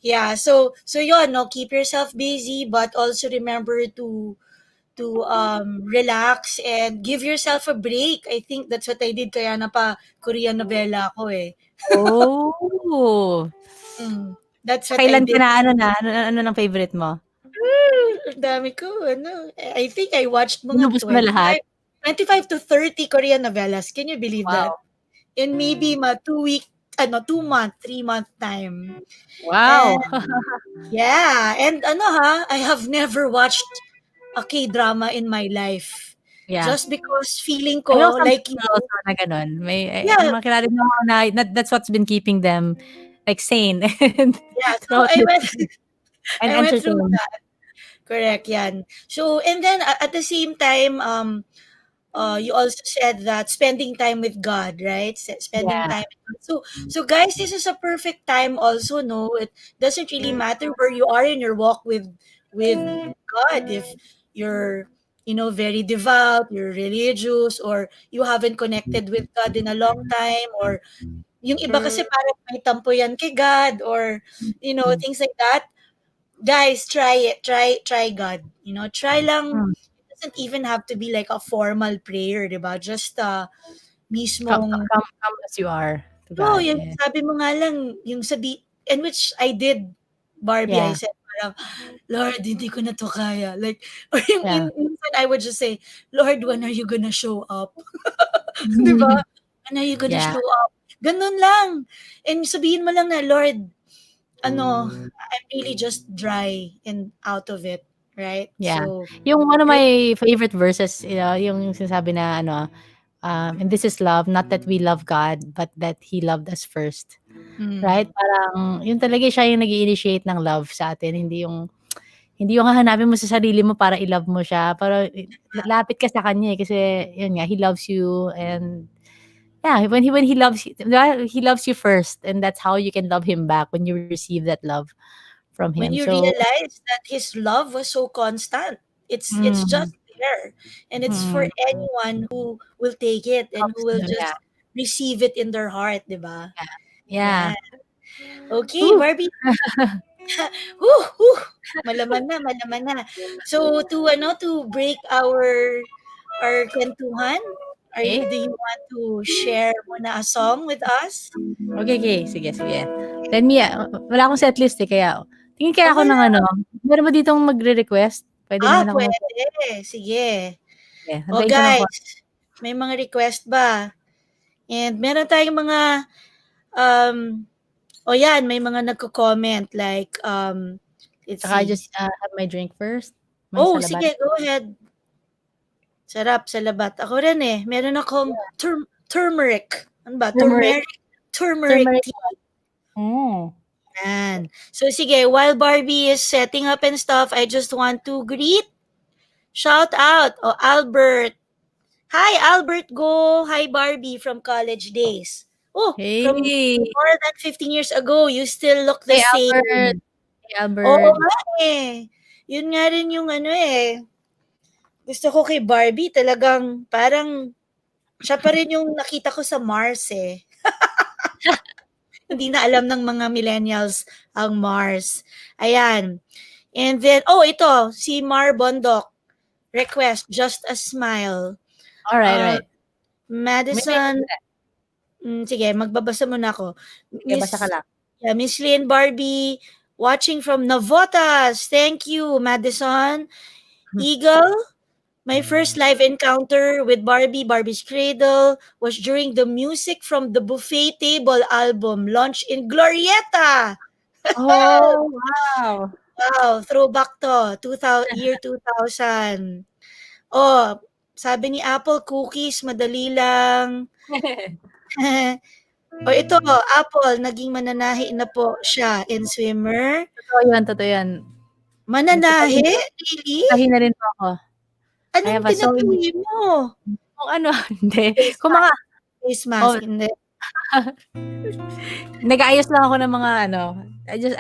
Yeah, so yun, no, keep yourself busy, but also remember to relax and give yourself a break. I think that's what I did, kaya Korean novela ako eh. Oh. That's what Kailan I did. ano ng favorite mo? Ang dami ko, I think I watched mga Inubos mo na lahat? 25 to 30 Korean novelas. Can you believe that? In maybe 2-month, 3-month time. Wow. Yeah, and I have never watched a K-drama in my life. Yeah. Just because feeling I know ko, some like people also na ganun. Yeah. Mga kilala mo na that's what's been keeping them like sane. Yeah, so I went through entertained. that. Correct, yan. So, and then at the same time, you also said that spending time with God, right? Spending time with God. So guys, this is a perfect time also, no? It doesn't really matter where you are in your walk with God. If you're, very devout, you're religious, or you haven't connected with God in a long time, or yung iba kasi parang may tampo yan kay God, or, things like that. Guys, try it. Try God. Try lang. It doesn't even have to be like a formal prayer, diba? Just mismong Come as you are to No, God. yung sabi mo nga lang, yung and which I did, Barbie, I said parang, Lord, hindi ko na to kaya. Like, or minsan I would just say, Lord, when are you gonna show up? Diba? When are you gonna show up? Ganun lang. And sabihin mo lang na, Lord, I'm really just dry and out of it. Right? Yeah. So, Yung one of my favorite verses, yung sinasabi na and this is love, not that we love God, but that He loved us first. Right? Parang, yun talaga siya yung nag-i-initiate ng love sa atin. Hindi yung hahanapin mo sa sarili mo para i-love mo siya. Pero lapit ka sa kanya kasi, yun nga, He loves you. And yeah, when He loves you, He loves you first. And that's how you can love Him back when you receive that love from Him. when you realize that His love was so constant, it's just there, and it's for anyone who will take it and who will just receive it in their heart, diba? Yeah. Okay, Barbie. Malaman na. So to break our kwentuhan, do you want to share muna a song with us? Okay. Sige. Then wala akong setlist kaya tingin kaya ako ng meron ba ditong magre-request? Pwede naman ako Pwede. Sige. Antayin ko lang po. Guys, may mga request ba? And meron tayong mga yan, may mga nagko-comment like let's Saka I see. just have my drink first. May salabat. Sige, go ahead. Sarap, salabat. Ako rin eh. Meron akong turmeric. Ano ba? Turmeric tea. Yan. So sige, while Barbie is setting up and stuff, I just want to shout out, Albert. Hi, Albert Go. Hi, Barbie from college days. From more than 15 years ago, you still look the same. Hey, Albert. Oo nga eh. Yun nga rin yung gusto ko kay Barbie, talagang parang siya pa rin yung nakita ko sa Mars eh. Hindi na alam ng mga millennials ang Mars. Ayan. And then, ito, si Mar Bondok. Request, Just a Smile. Alright, Uh, right. May Madison, sige, magbabasa muna ako. sige, basa ka lang. Miss Lynn Barbie, watching from Navotas. Thank you, Madison. Eagle, my first live encounter with Barbie's Cradle, was during the Music from the Buffet Table album launch in Glorieta. Oh, wow. Wow, throwback to, year 2000. Oh, sabi ni Apple, cookies, madali lang. Ito, Apple, naging mananahi na po siya in swimmer. Totoo yan. Mananahi? Really? Nagtatahi na rin po ako. Anong tinatahi mo? Kung ano, hindi. Kung mga, face mask, hindi. nag-aayos lang ako ng mga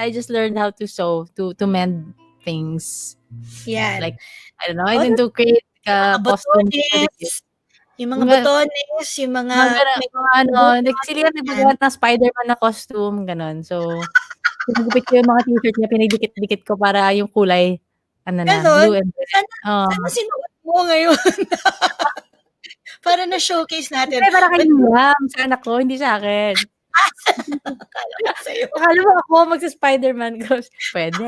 I just learned how to sew, to mend things. Yan. Like, I don't know, I need to create costumes for the kids. Yung mga botones, yung mga sila nagagawa ng Spider-Man na costume, ganon. So, pinagupit ko yung mga t-shirt niya, pinagdikit-dikit ko para yung kulay, blue and red. Sana sinuot mo ngayon. Para na-showcase natin. Para kay Ma'am, sa anak ko, hindi sa akin. Akala ko sa'yo. Akala mo ako magsa-Spider-Man ko. Pwede.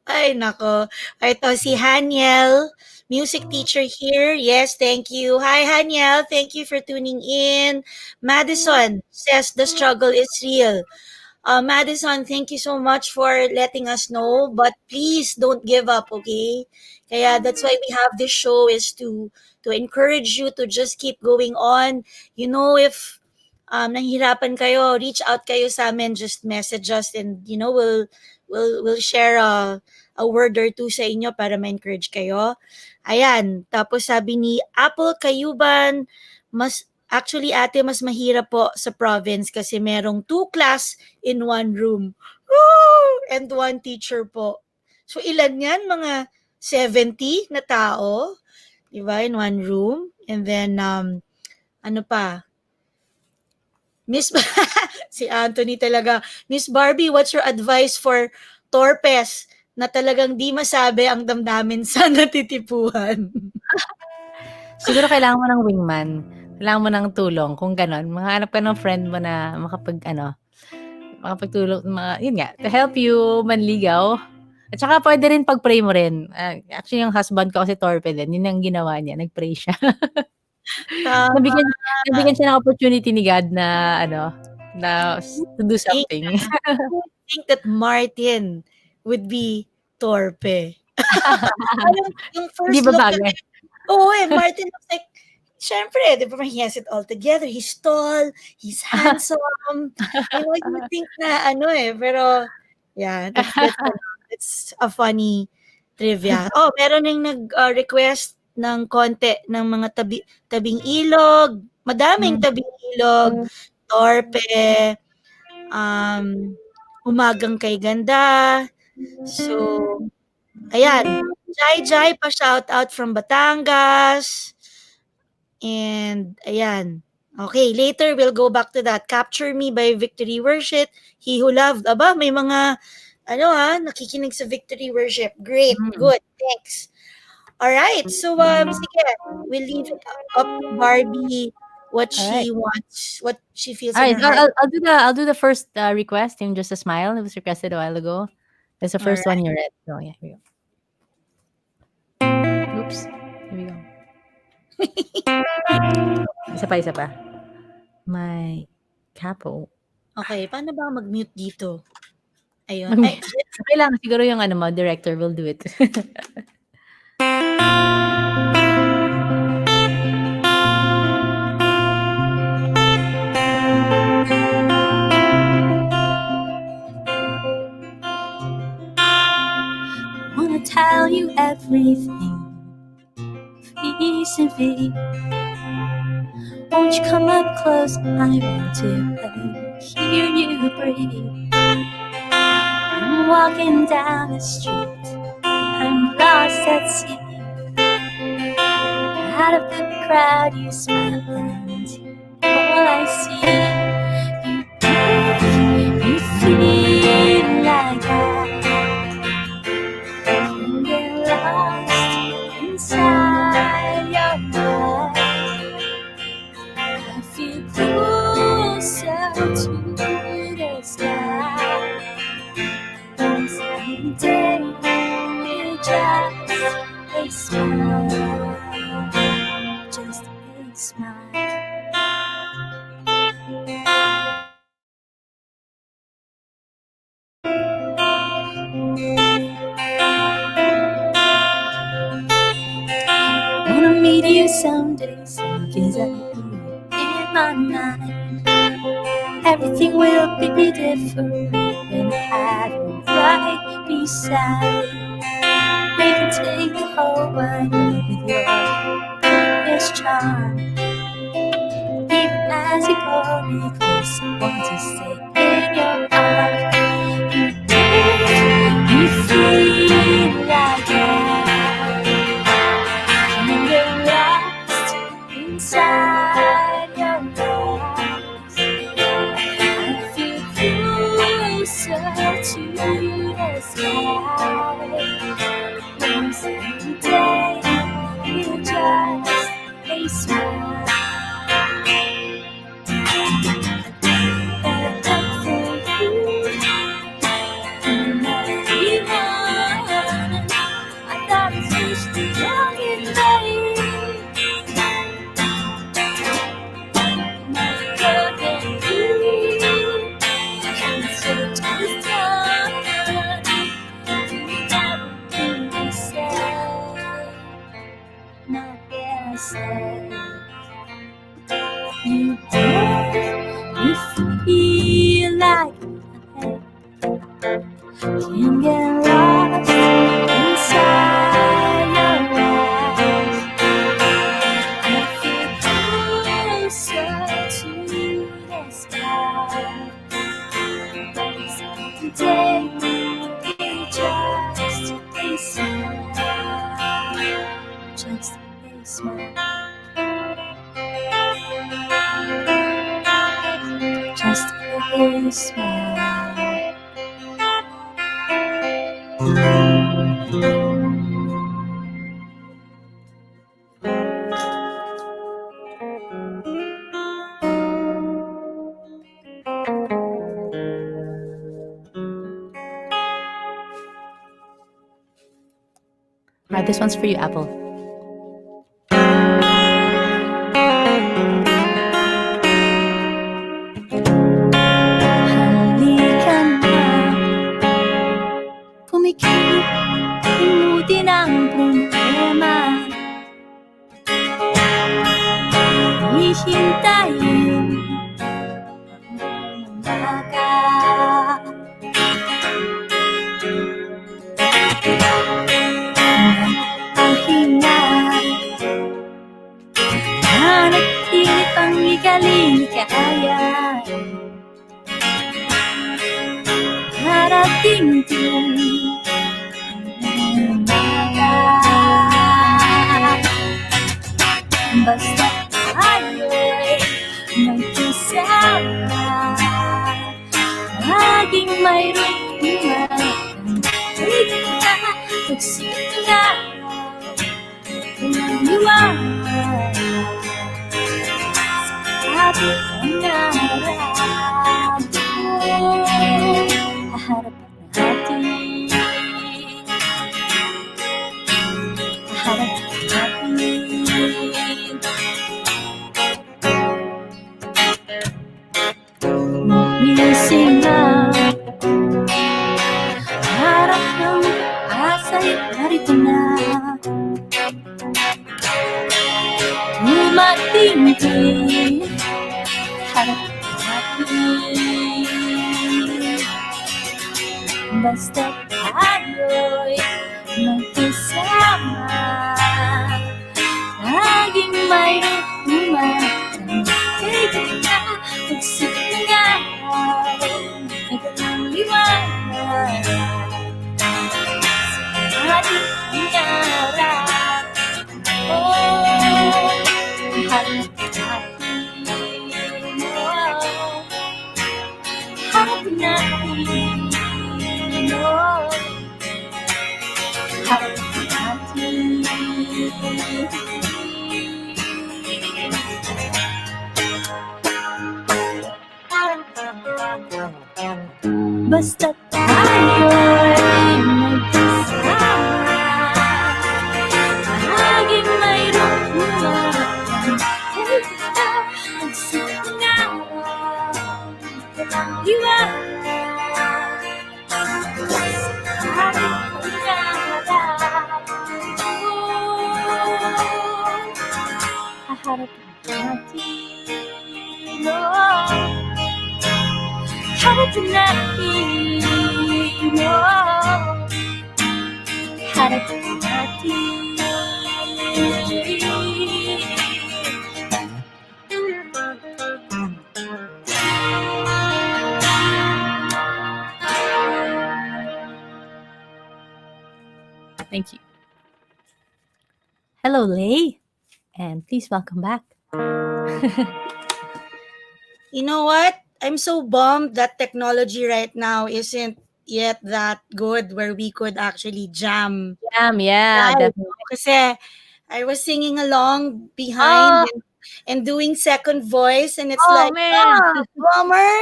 Ay, nako. Ito, si Haniel, music teacher here. Yes, thank you. Hi, Haniel. Thank you for tuning in. Madison says the struggle is real. Madison, thank you so much for letting us know. But please don't give up, okay? Kaya that's why we have this show, is to encourage you to just keep going on. You know, if nahihirapan kayo, reach out kayo sa amin, just message us, and we'll share a word or two sa inyo para ma-encourage kayo. Ayan, tapos sabi ni Apple Kayuban, actually ate, mas mahirap po sa province kasi merong 2 class in 1 room. Woo! And 1 teacher po. So ilan yan? Mga 70 na tao, diba, in 1 room. And then, ano pa? Si Anthony talaga. Miss Barbie, what's your advice for torpes na talagang di masabi ang damdamin sa natitipuhan? Siguro kailangan mo ng wingman. Kailangan mo ng tulong. Kung ganon, maghanap ka ng friend mo na makapagtulong, yun nga, to help you manligaw. At saka pwede rin pag-pray mo rin. Actually, yung husband ko kasi torpe din. Yun ang ginawa niya. Nag-pray siya. Nabigyan siya ng opportunity ni God na to do something. I think that Martin would be torpe. Yung first look at him, Martin looks like, syempre, di ba, he has it all together. He's tall, he's handsome. You would think na pero yeah, it's a funny trivia. Meron nang nag-request ng konti ng mga tabing ilog, madaming tabing ilog, torpe, umagang kay ganda. So, ayan, Jai pa shout out from Batangas. And ayan. Okay, later we'll go back to that. Capture Me by Victory Worship. He Who Loved. Aba, may mga nakikinig sa Victory Worship. Great, good, thanks. All right, so sige, we'll leave it up to Barbie what she wants, what she feels in her heart. I'll do the first request, yung Just a Smile. It was requested a while ago. That's the first one you read. So yeah, here we go. Oops, here we go. Isa pa. My capo. Okay, paano ba mag-mute dito? Ayun. Okay lang, siguro yung director will do it. Wanna tell you everything, vis-a-vis. Won't you come up close? I want to hear you breathe. I'm walking down the street, I'm lost at sea. Out of the crowd you smile and all I see, you someday you just a smile, just a smile. Wanna meet you someday, some kids are in my mind. Everything will be different when I have you right beside. We can take the whole wide world with your endless charm. Even as you pull me close, I want to stay in your arms. You feel like I'm get lost inside your eyes. I feel closer to the sky. Someday you just a smile. And I for you, and even I thought it was the young and late. My God, and you, and so just time, everything you say, not what I say. You feel like can get lost inside your eyes. I feel closer to the sky. Someday you just a smile, just a smile. Just a smile. Alright, this one's for you, Apple. Halika na, pumikit, limutin ang problema. Hihintayin ang umaga. Magpahinga, hanapinit ang ikaligaya. Darating din ang umaga. Basta tayo'y magkasama, laging mayroong umagang ika, magsigaw, walang iwanan sa ating pangarap. Harapan natin, harapan natin. Minising na harap ng asa'y narito na. Dumating din, harapan natin. Basta tayo'y magkasama, laging mayroong umagang ika, magsigaw, walang iwanan sa ating pangarap. Oh, harap natin, oh, harap natin, oh, harap natin. Basta tayo'y Thank you. Hello, Lay, and please welcome back. You know what? I'm so bummed that technology right now isn't yet that good where we could actually jam Yeah, live. definitely. Kasi I was singing along behind Oh, and doing second voice, and it's oh like, man. bummer.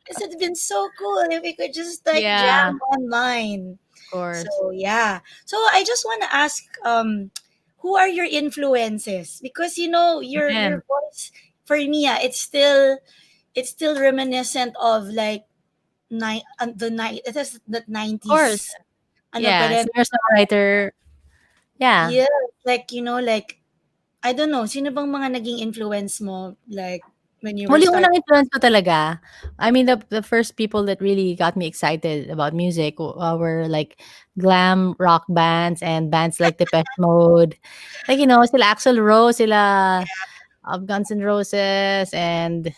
This had been so cool if we could just like Yeah, jam online. of course. So yeah. So I just want to ask, who are your influences? Because you know your Again, voice for me, it's still reminiscent of like the night. It is the of course. 90s. Ano pa Yeah, rin? singer-songwriter. Yeah. Yeah, like like I don't know, sino bang mga naging influence mo like when you were Well, yung starting? unang influence ko talaga, I mean, the first people that really got me excited about music were like glam rock bands and bands like Depeche Mode. Like, sila Axl Rose, sila Guns N' Roses, and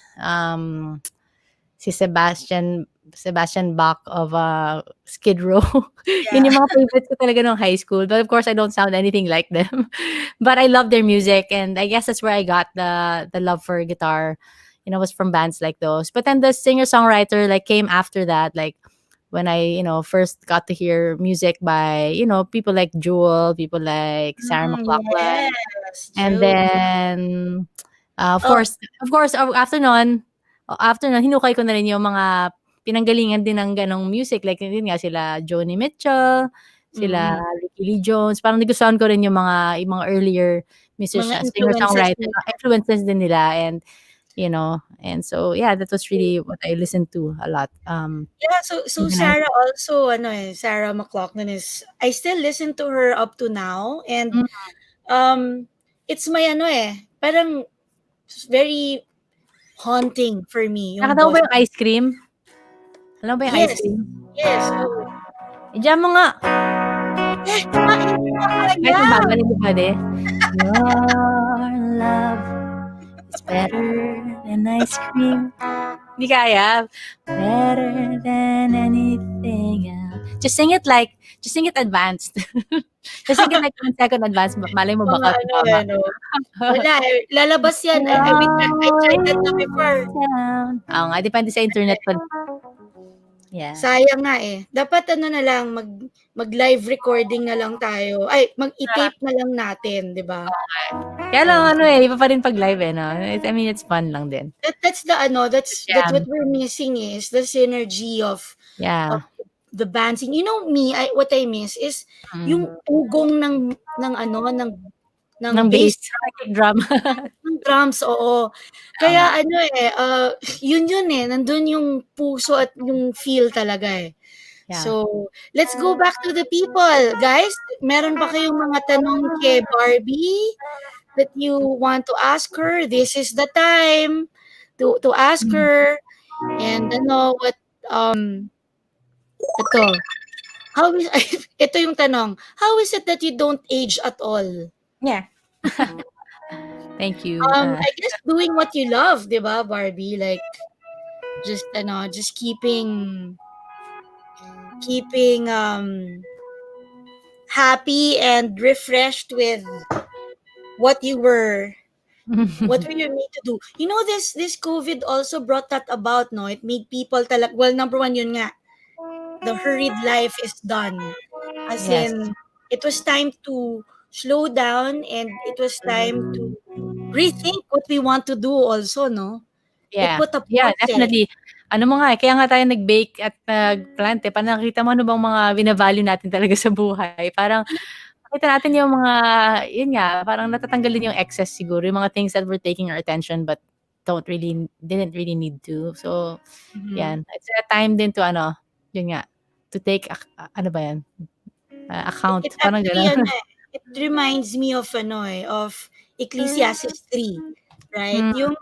si Sebastian Bach of Skid Row. Yun Yeah. yung mga favorites ko talaga nung high school. But of course, I don't sound anything like them. But I love their music, and I guess that's where I got the love for guitar. Was from bands like those. But then the singer-songwriter like came after that, like when I, first got to hear music by, people like Jewel, people like Sarah McLachlan. Yes, And true. then, Oh, of course, after nun, hinukay ko na rin yung mga pinanggalingan din ng ganong music. Like, yun nga, sila Joni Mitchell, sila mm. Ricky Lee Jones. Parang nagustuhan ko rin yung mga earlier Mga influences singer-songwriter, mo. influences din nila. And so, yeah, that was really what I listened to a lot. Yeah, so Even high Sarah school. also Sarah McLachlan is I still listen to her up to now, and Mm. um it's my parang very haunting for me yung Nakatawa ba boss. yung ice cream? Alam mo ba yung ice Yes. cream? Yes. Oh. I-jam mo nga. Kumain mo nga Kahit kaya. mabagal, hindi pwede. Your love is better than ice cream. Hindi kaya. Better than anything else. Just sing it advanced. Just sing it like 1 second advanced. Malay mo Mga baka tumama. Wala lalabas yan. I tried that na before. Oo nga, depende sa internet pa. Yeah. Sayang nga Dapat na lang mag-live recording na lang tayo. Ay, mag-i-tape na lang natin, 'di ba? Kaya lang iba pa rin pag live no. I mean, it's fun lang din. That's that's what we're missing is the synergy of Yeah. the band scene. You know me, what I miss is yung ugong ng Ng bass, bass, drum. ng drums, oo. Kaya yun nandun yung puso at yung feel talaga Yeah. So, let's go back to the people. Guys, meron ba kayong mga tanong kay Barbie that you want to ask her? This is the time to ask her. And what ito. How is ito yung tanong. How is it that you don't age at all? Yeah. Thank you. I guess doing what you love, 'di ba, Barbie? Like just keeping happy and refreshed with what you were made to do. You know, this COVID also brought that about, no? It made people well, number one, yun nga, the hurried life is done. As Yes. in, it was time to slow down, and it was time to rethink what we want to do also, no? It Yeah. put a Yeah, pause definitely. Ano mo nga kaya nga tayo nag-bake at nag-plant para nakita mo ano bang mga bina-value natin talaga sa buhay. Parang makita natin yung mga, yun nga, parang natatanggal din yung excess siguro, yung mga things that were taking our attention but didn't really need to. So, yan. It's a time din to yun nga, to take, ano ba yan? Account. It Parang actually, gano'n. it reminds me of of Ecclesiastes 3, right? Yung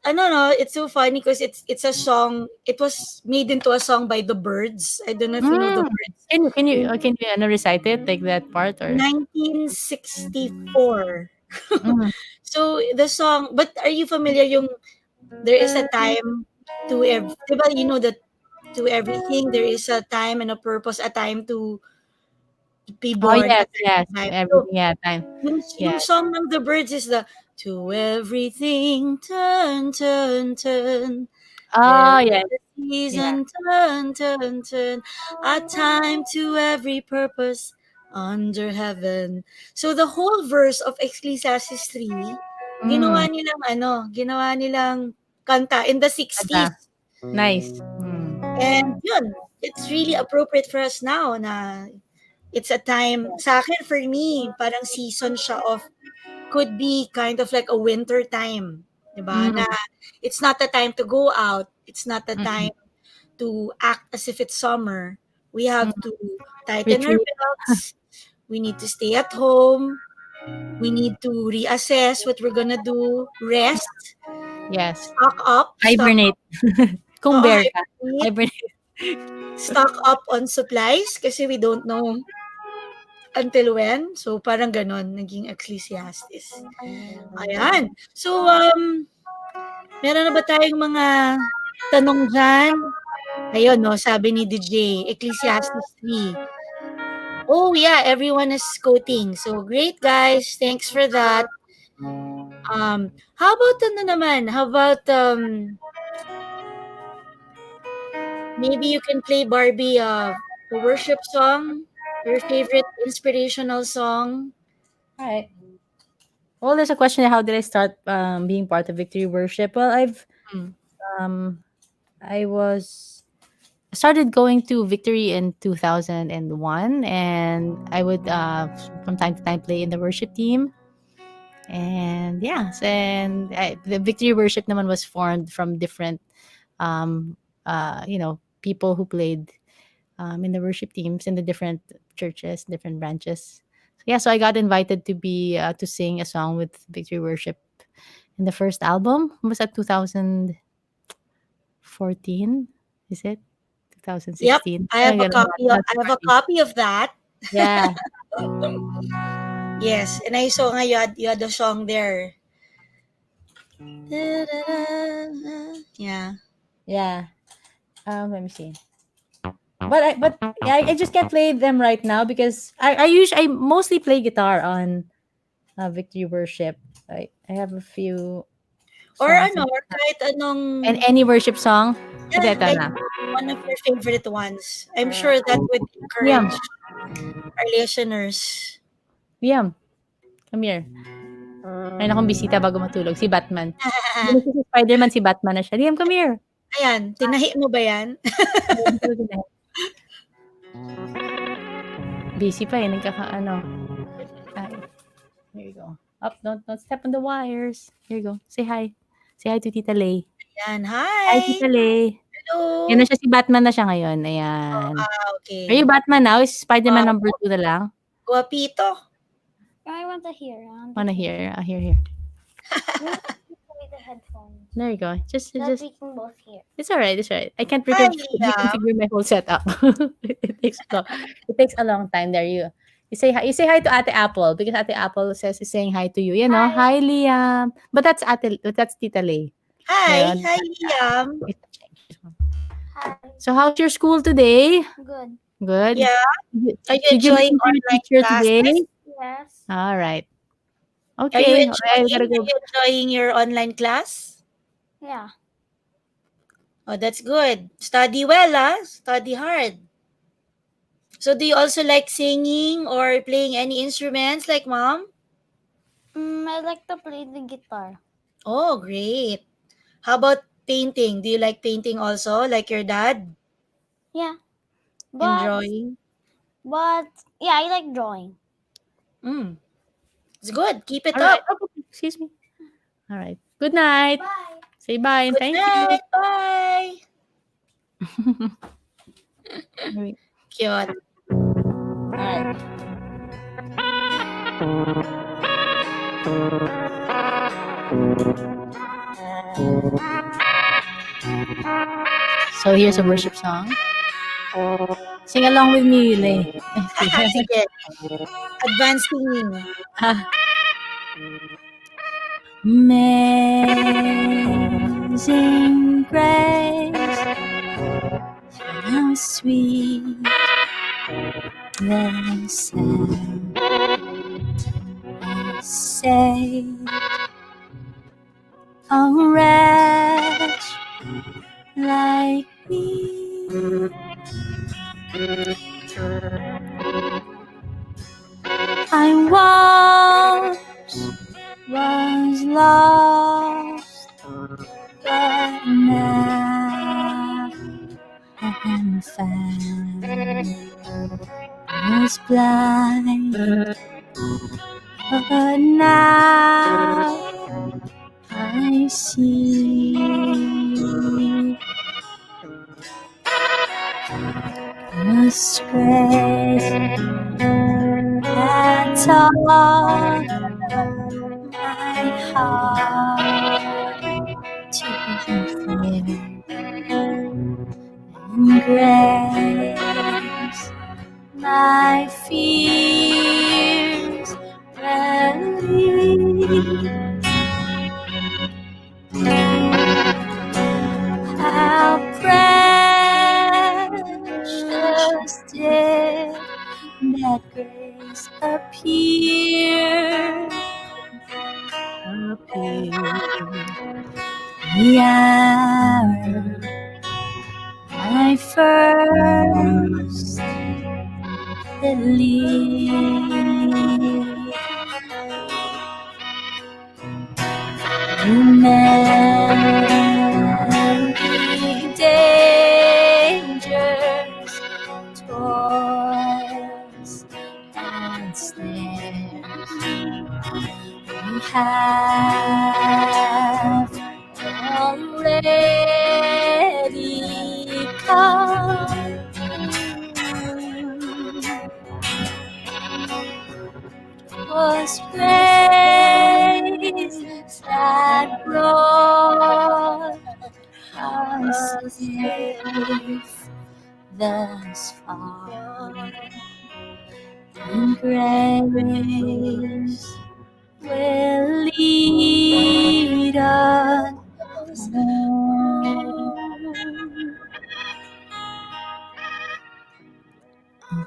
no, it's so funny because it's a song. It was made into a song by the Birds. I don't know if you know the Mm. Birds. Can you recite it, like that part, or? 1964. Mm. So the song, but are you familiar yung there is a time to diba, you know that to everything there is a time and a purpose, a time to be Oh, born, a yes, time yes. to die. So Everything, yeah, time. yung Yes. song ng the Birds is the to everything turn turn turn. There Oh, is yes. a Yeah. season, turn, turn, turn, a time to every purpose under heaven. So the whole verse of Ecclesiastes 3, Mm. ginawa nilang kanta in the Ganda. 60s. Nice. Mm. And yun, it's really appropriate for us now na it's a time, sa akin, for me, parang season siya of, could be kind of like a winter time. Diba? Na Mm. it's not the time to go out. It's not the Mm. time to act as if it's summer. We have Mm. to tighten our Retreat. belts. We need to stay at home. We need to reassess what we're gonna do. Rest. Yes. Stock up. Hibernate. Kung bear ka, Hibernate. hibernate. Stock up on supplies kasi we don't know until when. So, parang ganon, naging Ecclesiastes. Ayan. So, meron na ba tayong mga tanong dyan? Ayun, no, sabi ni DJ, Ecclesiastes 3. Oh, yeah, everyone is quoting. So, great, guys. Thanks for that. How about ano naman? How about, maybe you can play Barbie, a worship song? Your favorite inspirational song? Right. Well, there's a question, how did I start being part of Victory Worship? Well, Hmm. um I was started going to Victory in 2001, and I would from time to time play in the worship team. And yes, and the Victory Worship naman was formed from different um people who played in the worship teams in the different churches, different branches. So yeah, so I got invited to be to sing a song with Victory Worship in the first album. Was that 2014? Is it Yep, 2016? I have a copy. I have a copy of that. Yeah, Yes, and I saw nga you had a song there. Yeah. yeah. Let me see. But I just can't play them right now because I mostly play guitar on Victory Worship. I have a few Or songs ano, or kahit anong, and any worship song. yeah, Ito like na. one of your favorite ones. I'm sure that would Liam, encourage our listeners. Liam, come here. Mayroon akong bisita bago matulog, si Batman. Hindi na siya si Spider-Man, si Batman na siya. Liam, come here. Ayan, tinahi mo ba yan? Busy pa eh, nagkakaano. Ay, here you go. Up, don't step on the wires. Here you go. Say hi. Say hi to Tita Lay. Ayan, Hi, hi! Tita Lay. Hello! Yan na siya, si Batman na siya ngayon. Ayan. Okay. Are you Batman now? Is Spider-Man number 2 na lang? Guapito. I want to hear. Wanna hear? Here. With the headphones. There you go. Just That we can both hear. It's alright. I can't Hi, reconfigure my whole setup. It takes a long time. There you say hi. You say hi to Ate Apple because Ate Apple says he's saying hi to you. You know, hi Liam. But that's Tita Lay. Hi! Ngayon, Hi, Liam! Hi. So how's your school today? Good. Good. Yeah? Are you Did you enjoying listen to your online teacher classes? today? Yes. All right. Are you Okay. enjoying, I gotta go. your online class? Yeah. Oh, that's good. Study well, Study hard. So, do you also like singing or playing any instruments like mom? I like to play the guitar. Oh, great. How about painting? Do you like painting also, like your dad? Yeah. And But drawing? yeah, I like drawing. It's good. Keep it All right. up. Oh, excuse me. All right. Good night. Bye. Say bye and Good thank night. Bye. you. Cute. All right. So here's a worship song. Sing along with me, Lay. Sige. Advanced singing. Amazing grace, how sweet the sound that saved a wretch like me. I was lost, but now I'm found. Was blind, but now I see. Was grace that taught my heart to fear, and grace my fears relieved. How precious did that grace appear. The hour I first believed. Many dangers, toils, and snares we have already come. Was grace that brought us safe thus far, and grace will lead us home.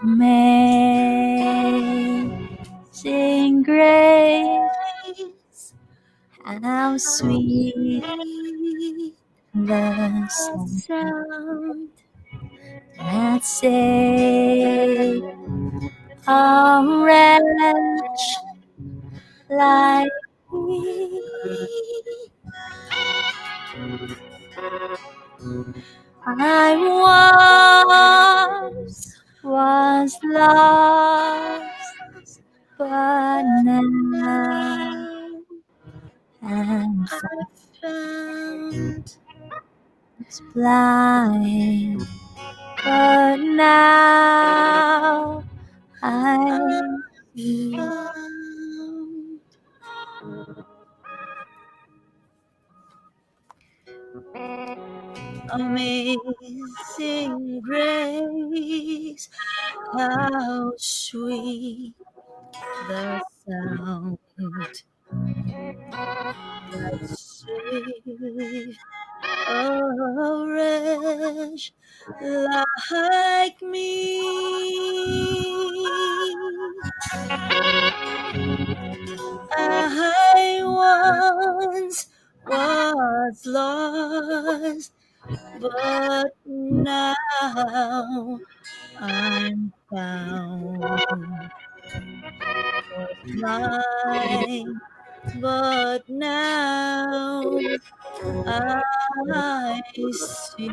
Amazing grace, how sweet the sound that saved a wretch like me. I was lost, but now I'm Found. was blind, but now I see. Found. Amazing grace, how sweet the sound that saved a wretch like me. I once was lost, but now I'm found. Was blind, but now I see.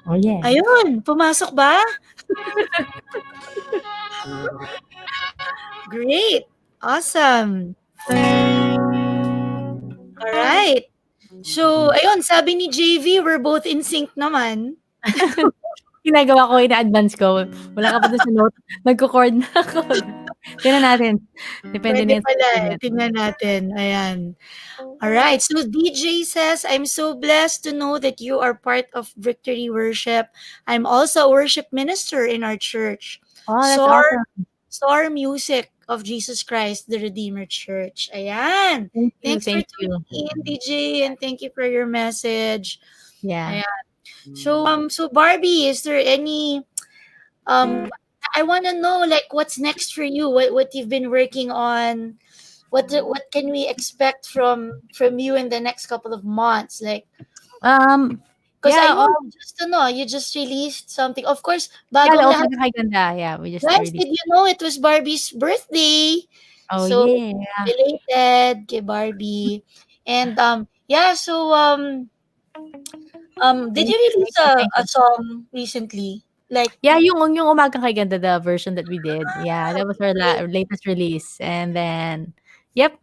Oh yeah. Ayun, pumasok ba? Great. Awesome. Alright. So, ayun, sabi ni JV, we're both in sync naman. Ginagawa ko, ina-advance ko. Wala ka pa dun sa note. Nagko-chord na ako. Tingnan natin. Depende Pwede na yan sa pala mood eh. natin. Tingnan natin. Ayan. All right. So DJ says, I'm so blessed to know that you are part of Victory Worship. I'm also a worship minister in our church. Oh, that's Soar, awesome. Soar Music of Jesus Christ, the Redeemer Church. Ayan. Thank you. Thanks for Thank you. tuning in, DJ, and thank you for your message. Yeah. Ayan. So Barbie, is there any I want to know like what's next for you? What you've been working on? What can we expect from you in the next couple of months? Like, Um, because I yeah, know you just released something. Of course, yeah, the bagong lahat. Umaga Kay Ganda. Yeah, we just Guys, released. did you know it was Barbie's birthday? Oh, So yeah. related kay Barbie. And yeah, so did Thank you you. release Thank you. Thank a you. song recently? Like Yeah, yung Umaga Kay Ganda, the version that we did. Yeah, that was our okay. latest release. And then, yep.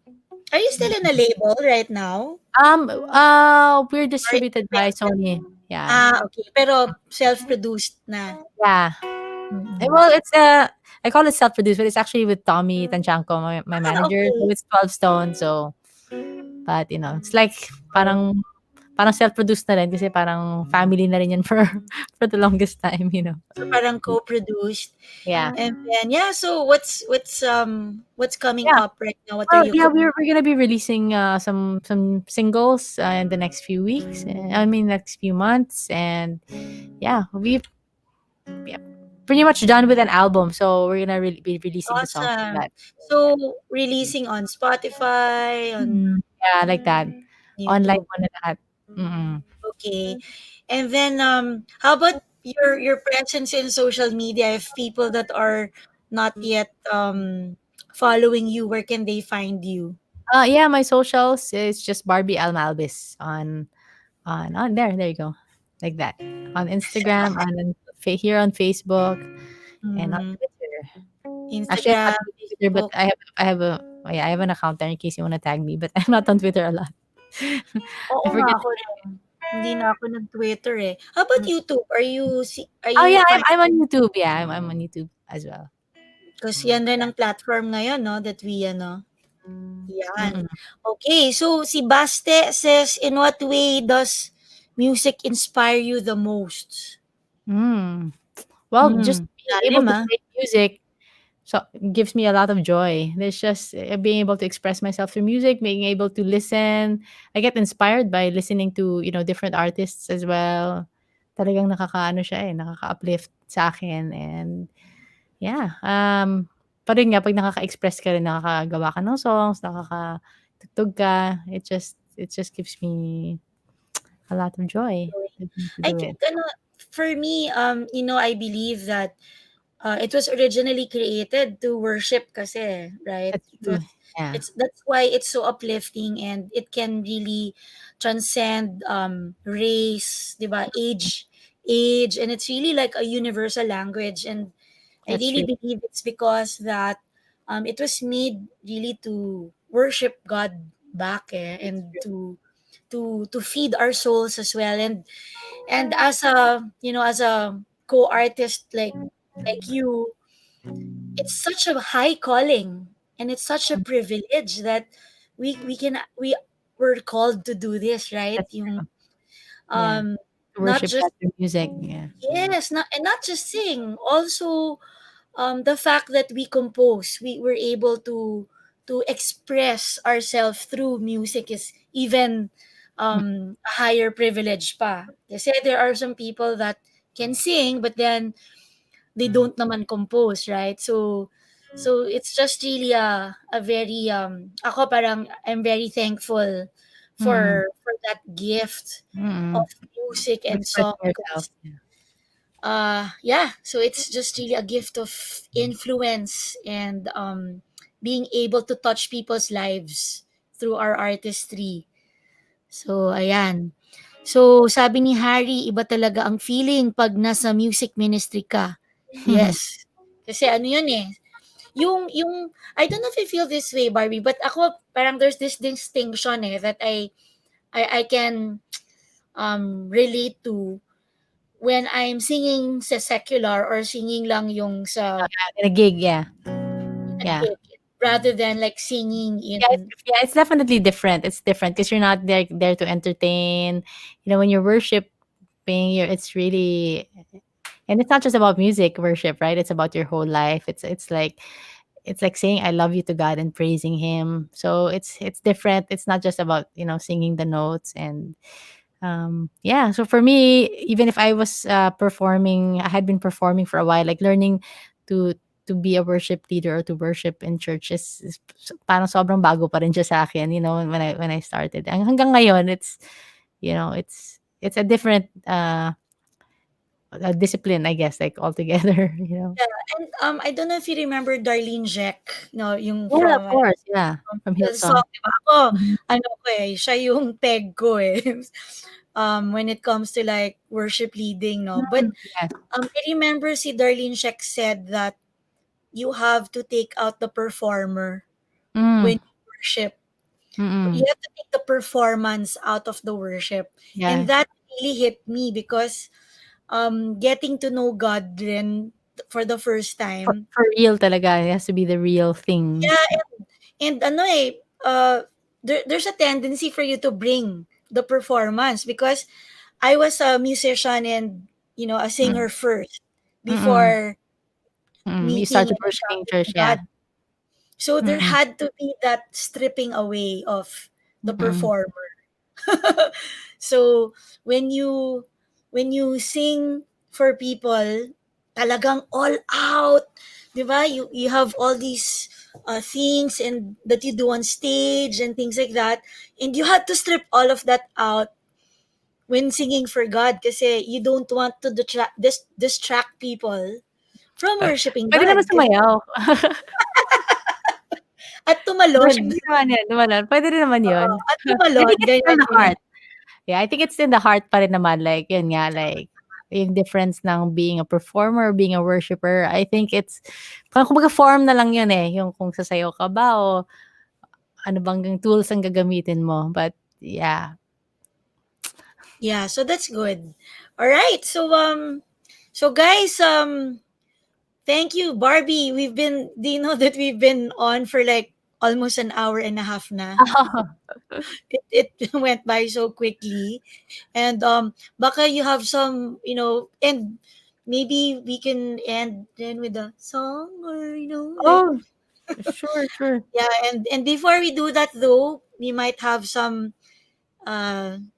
Are you still in a label right now? We're Or distributed by independent? Sony. Yeah. Okay. Pero self-produced na. Yeah. Mm. Well, it's I call it self-produced, but it's actually with Tommy Tanchanko, my manager. So Okay. it's 12 Stone. So, but it's like parang self-produced na rin kasi parang family na rin yan for for the longest time. So parang co-produced. Yeah. And then yeah, so what's coming Yeah. up right now? What are Well, you yeah, we're gonna be releasing some singles in the next few weeks. I mean, next few months, and yeah, we've yeah, pretty much done with an album. So we're gonna be releasing the songs like awesome. that. So releasing on Spotify, on Yeah, like that. Online YouTube. mo na lahat. Mm. Okay. And then how about your presence in social media if people that are not yet following you, where can they find you? Yeah, my socials is just Barbie Almalbis on there. There you go, like that. On Instagram, here on Facebook, and on Mm, Twitter. Actually, I'm Instagram, not on Twitter, but Facebook. I have an account there in case you wanna tag me, but I'm not on Twitter a lot. Oo I nga, forget. ako rin. Hindi na ako nag-Twitter, eh. How about YouTube? Are Oh, you yeah, fine? I'm on YouTube. Yeah, I'm on YouTube as well. Kasi yan rin ang platform ngayon, no, that we, yan. Mm. Okay, so si Baste says, in what way does music inspire you the most? Mm. Well, just being able Lalim, to ah. play music so gives me a lot of joy. There's just being able to express myself through music, being able to listen. I get inspired by listening to, different artists as well. Talagang nakakaano siya nakaka-uplift sa akin and yeah, pa rin nga 'pag nakaka-express ka rin, nakakagawa ka ng songs, nakakatugtog ka, it just gives me a lot of joy to I do it. think, for me, I believe that it was originally created to worship kasi, right? That's true. Yeah. That's why it's so uplifting and it can really transcend race, 'di ba? Age, and it's really like a universal language, and I That's really true. believe it's because that it was made really to worship God back, That's and true. to feed our souls as well, and as a as a co-artist like you, it's such a high calling, and it's such a privilege that we were called to do this, right? That's Yung true. Yeah. um To not worship just God through music. Yeah. yes, not just sing, also the fact that we compose, we were able to express ourselves through music is even Mm. a higher privilege pa. Kasi there are some people that can sing, but then they don't naman compose, right? So it's just really a very ako parang I'm very thankful Mm. for that gift Mm. of music and Expressing song, yourself. because Yeah. yeah, so it's just really a gift of influence, and being able to touch people's lives through our artistry. So ayan. So sabi ni Harry, iba talaga ang feeling pag nasa music ministry ka. Yes. Kasi ano yun eh. Yung I don't know if you feel this way, Barbie, but ako parang there's this distinction that I can relate to when I'm singing sa secular or singing lang yung sa In a gig, yeah. Yeah. take it rather than like singing Yeah, in. it's definitely different. It's different because you're not there to entertain. When you're worshiping, it's really, and it's not just about music worship, right? It's about your whole life. It's like saying I love you to God and praising Him. So it's different. It's not just about singing the notes. And yeah, so for me, even if I was performing, I had been performing for a while, like learning to to be a worship leader or to worship in church is parang sobrang bago pa rin siya sa akin, when I started. Hanggang ngayon, it's a different discipline, I guess, like altogether. Yeah, and I don't know if you remember Darlene Jack, no, yung Yeah, of from course, yeah, from the Hillsong. song, di ba? Ako, Mhm. ano ko siya yung peg ko eh. When it comes to like worship leading, no. But Yes. I remember si Darlene Jack said that you have to take out the performer Mm, when you worship. You mm. have to take the performance out of the worship. And Yes. that really hit me because getting to know God then for the first time. For real talaga, it has to be the real thing. Yeah, and ano there's a tendency for you to bring the performance because I was a musician and a Mm, singer first mm, before You meeting started and worshiping church, encountering yeah. God. So there Mm, had to be that stripping away of the mm. performer. So when you sing for people, talagang all out, 'di ba? You have all these things and that you do on stage and things like that, and you had to strip all of that out when singing for God kasi you don't want to distract people from worshiping Puwede naman God sumayaw. at tumalon. Puwede naman 'yan, tumalon. Puwede rin naman 'yun. At I tumalon, think it's still ganyan the yun. heart. Yeah, I think it's in the heart pa rin naman, like, 'yun nga, like, yung difference ng being a performer or being a worshiper, I think it's parang kumbaga form na lang 'yun, eh, yung kung sasayaw ka ba o ano bang tools ang gagamitin mo. But yeah. Yeah, so that's good. All right. So guys, thank you Barbie. Do you know that we've been on for like almost an hour and a half na. It went by so quickly. And baka you have some, and maybe we can end then with a song or like Oh, sure, sure. yeah, and before we do that though, we might have some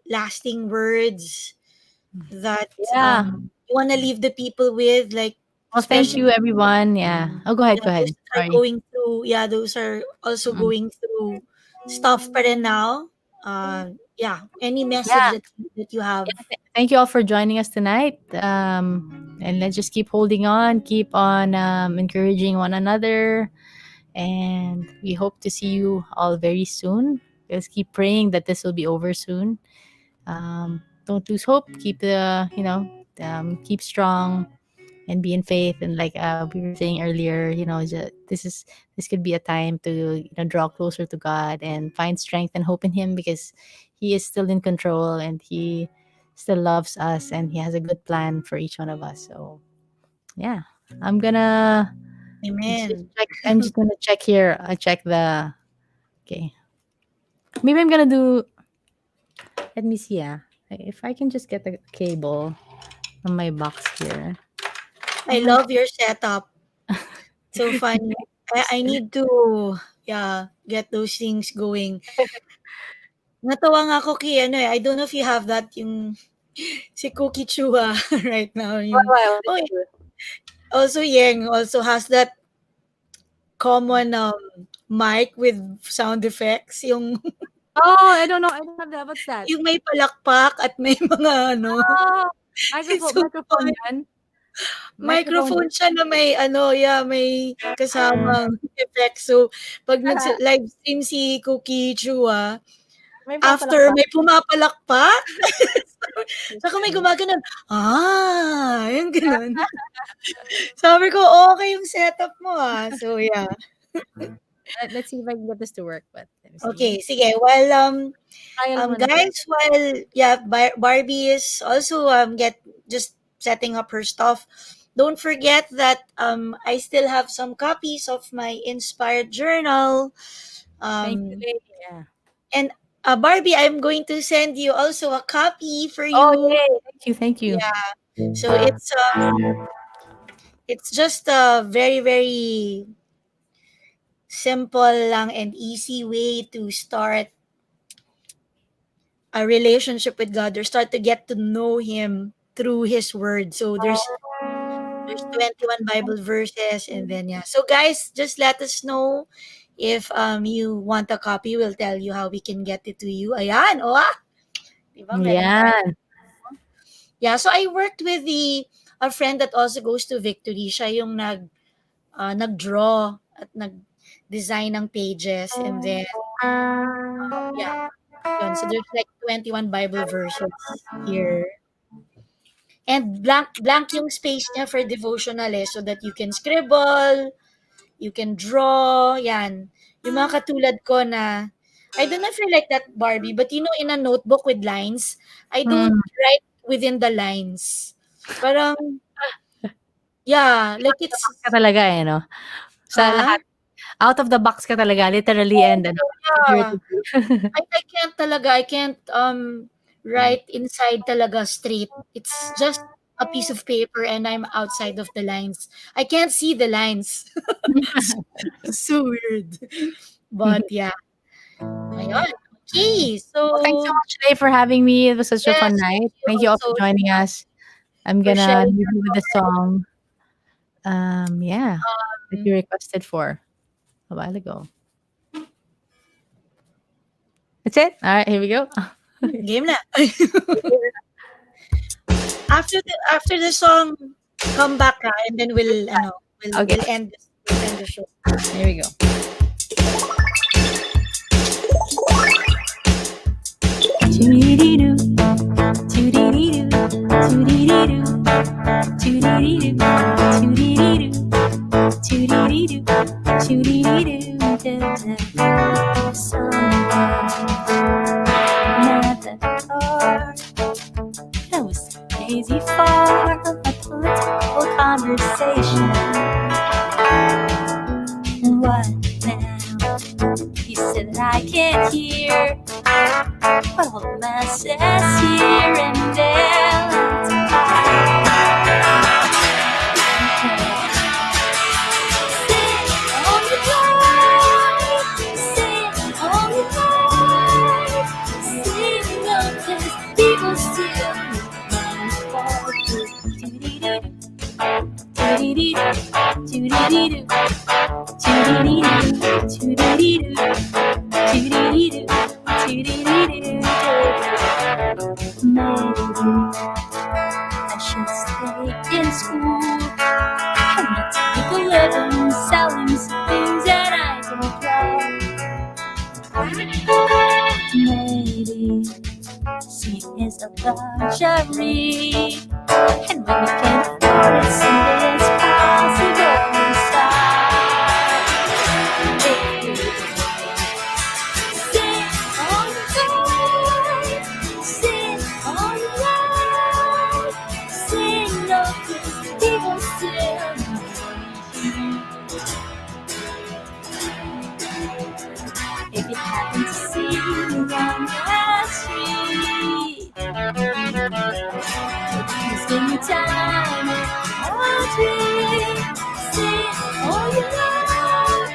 lasting words that Yeah. you want to leave the people with, like Well, thank especially you everyone, yeah. Oh, go those ahead, that are sorry. going through, those are also Mm. going through stuff pa rin now. Yeah, any message Yeah. that you have. Thank you all for joining us tonight. And let's just keep holding on, keep on encouraging one another, and we hope to see you all very soon. Let's keep praying that this will be over soon. Don't lose hope. Keep strong and be in faith. And like we were saying earlier, this could be a time to draw closer to God and find strength and hope in Him because He is still in control and He still loves us and He has a good plan for each one of us. So yeah, I'm gonna just Amen. check. I'm just gonna check here. I check the. Okay, maybe I'm gonna do. Let me see. If I can just get the cable on my box here. I I'm like, love your setup. So funny. I need to get those things going. Natawa nga ako kay I don't know if you have that yung si Cookie Chua right now. Yung, wow, oh, also Yeng also has that common mic with sound effects. Yung, oh, I don't know. I don't have that. What's that? yung may palakpak at may mga Oh, It's microphone. so Microphone fun. yan. Microphone. Microphone siya na may may kasamang effect. So, pag live stream si Cookie Chua, May after papalakpak. may pumapalakpak, saka may gumaganon, yung ganun. Sabi ko, okay yung setup mo So, yeah. Let's see if I can get this to work. But let me see. Okay, sige. While, Trial muna. guys, while, Barbie is also, just setting up her stuff, don't forget that I still have some copies of my inspired journal. Thank you, Um, lady. Yeah. and Barbie, I'm going to send you also a copy for Oh, you. yay. Thank you. Thank you. Yeah. So it's just a very very simple lang and easy way to start a relationship with God or start to get to know him through his word. So there's 21 Bible verses and then yeah. So guys, just let us know if you want a copy. We'll tell you how we can get it to you. Ayan, oh ah. Diba? Meron tayo. Yan. Yeah, so I worked with a friend that also goes to Victory. Siya yung nag-draw at nag-design ng pages and then yeah, yun. So there's like 21 Bible verses here. And blank blank yung space niya for devotional so that you can scribble, you can draw, yan. Yung mga katulad ko na I don't know if you're like that, Barbie, but in a notebook with lines, I don't Mm. write within the lines. Parang, yeah, like it's, Ka talaga eh, no? Sa ah, lahat. Out of the box ka talaga, literally and yeah. figuratively. I can't talaga, I can't write inside talaga straight. It's just a piece of paper and I'm outside of the lines. I can't see the lines. So weird. But yeah. Ayun. Okay. Well, thanks so So, much, Lay, for having me. It was such a fun yes, thank night. you Thank you all for also joining us. I'm for gonna sharing leave your you with the song. Yeah, that you requested for a while ago. That's it. All right, here we go. game na. After the song, come back and then Okay, we'll end the show. here we go. Toodee-doo, toodee-doo, toodee-doo, toodee-doo, toodee-doo, toodee-doo, toodee-doo. Someone never thought I was crazy for a political conversation. What now? He said I can't hear. But all the messes here and there. Sit on the right, sit on the right, sing of this people still Maybe I should stay in school and not take a living selling things that I don't love. Maybe she is a luxury, and when you can't afford it, something is possible inside. Sit on the right, sit on the right, sing of this people still. If you happen to see me on the street, please give me time and treat. Sit on the right,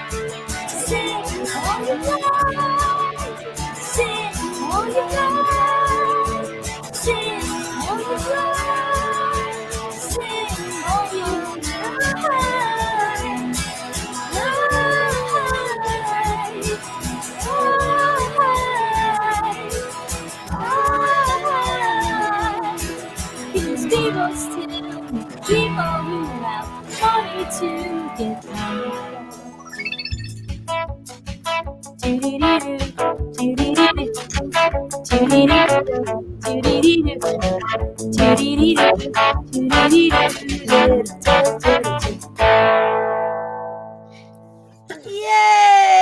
sit on the right, sit on the right, sit on the right, sit on the right. These people still people who have money to get money.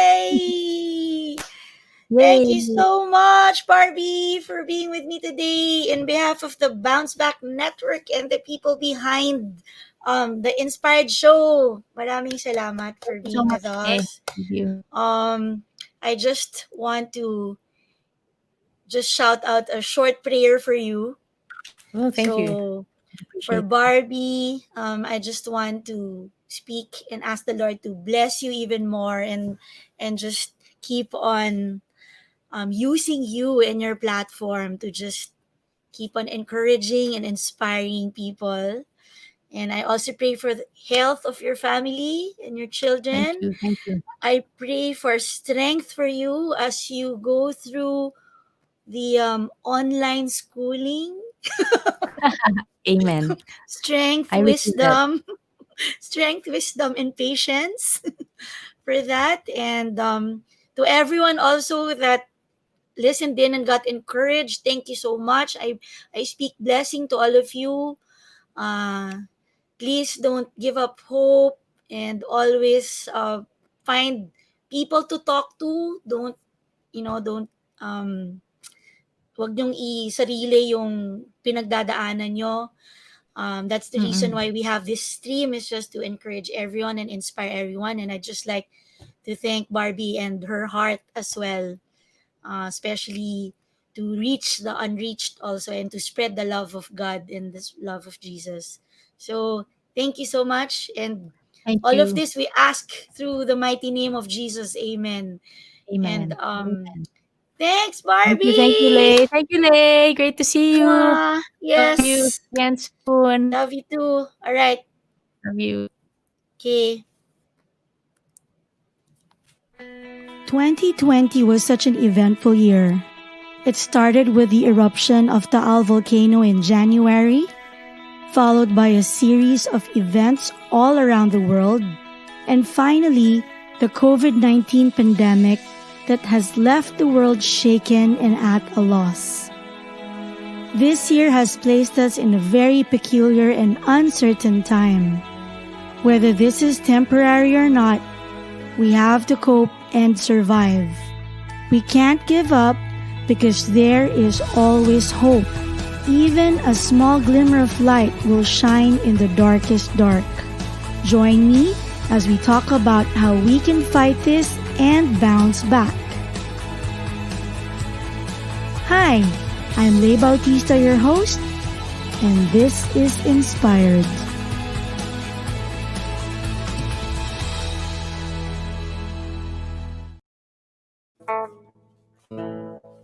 Yay! Thank you Yay! so much, Barbie, for being with me today. In behalf of the Bounce Back Network and the people behind the Inspired Show, maraming salamat for Thank you so being much, with May. us. Thank you. I just want to just shout out a short prayer for you. Oh, thank you. So, for Appreciate it. Barbie, I just want to speak and ask the Lord to bless you even more and just keep on using you and your platform to just keep on encouraging and inspiring people. And I also pray for the health of your family and your Thank children. you. Thank you. I pray for strength for you as you go through the online schooling. Amen. Strength, I receive that. wisdom, strength, wisdom, and patience for that. And to everyone also that listened in and got encouraged, thank you so much. I speak blessing to all of you. Please don't give up hope and always find people to talk to. Don't, don't, wag niyong i-sarili yung pinagdadaanan nyo. That's the reason Mm-mm. why we have this stream, is just to encourage everyone and inspire everyone. And I just like to thank Barbie and her heart as well, especially to reach the unreached also and to spread the love of God and this love of Jesus. So thank you so much. And Thank all of you. this we ask through the mighty name of Jesus. Amen. And Amen. Amen. thanks, Thank you. Thank you, Barbie. Lay. Thank you, Lay. Great to see you. Love you Yes. again soon. Love you too. All right. Love you. Okay. 2020 was such an eventful year. It started with the eruption of Taal volcano in January, followed by a series of events all around the world, and finally, the COVID-19 pandemic that has left the world shaken and at a loss. This year has placed us in a very peculiar and uncertain time. Whether this is temporary or not, we have to cope and survive. We can't give up because there is always hope. Even a small glimmer of light will shine in the darkest dark. Join me as we talk about how we can fight this and bounce back. Hi, I'm Bautista, your host, and this is Inspired.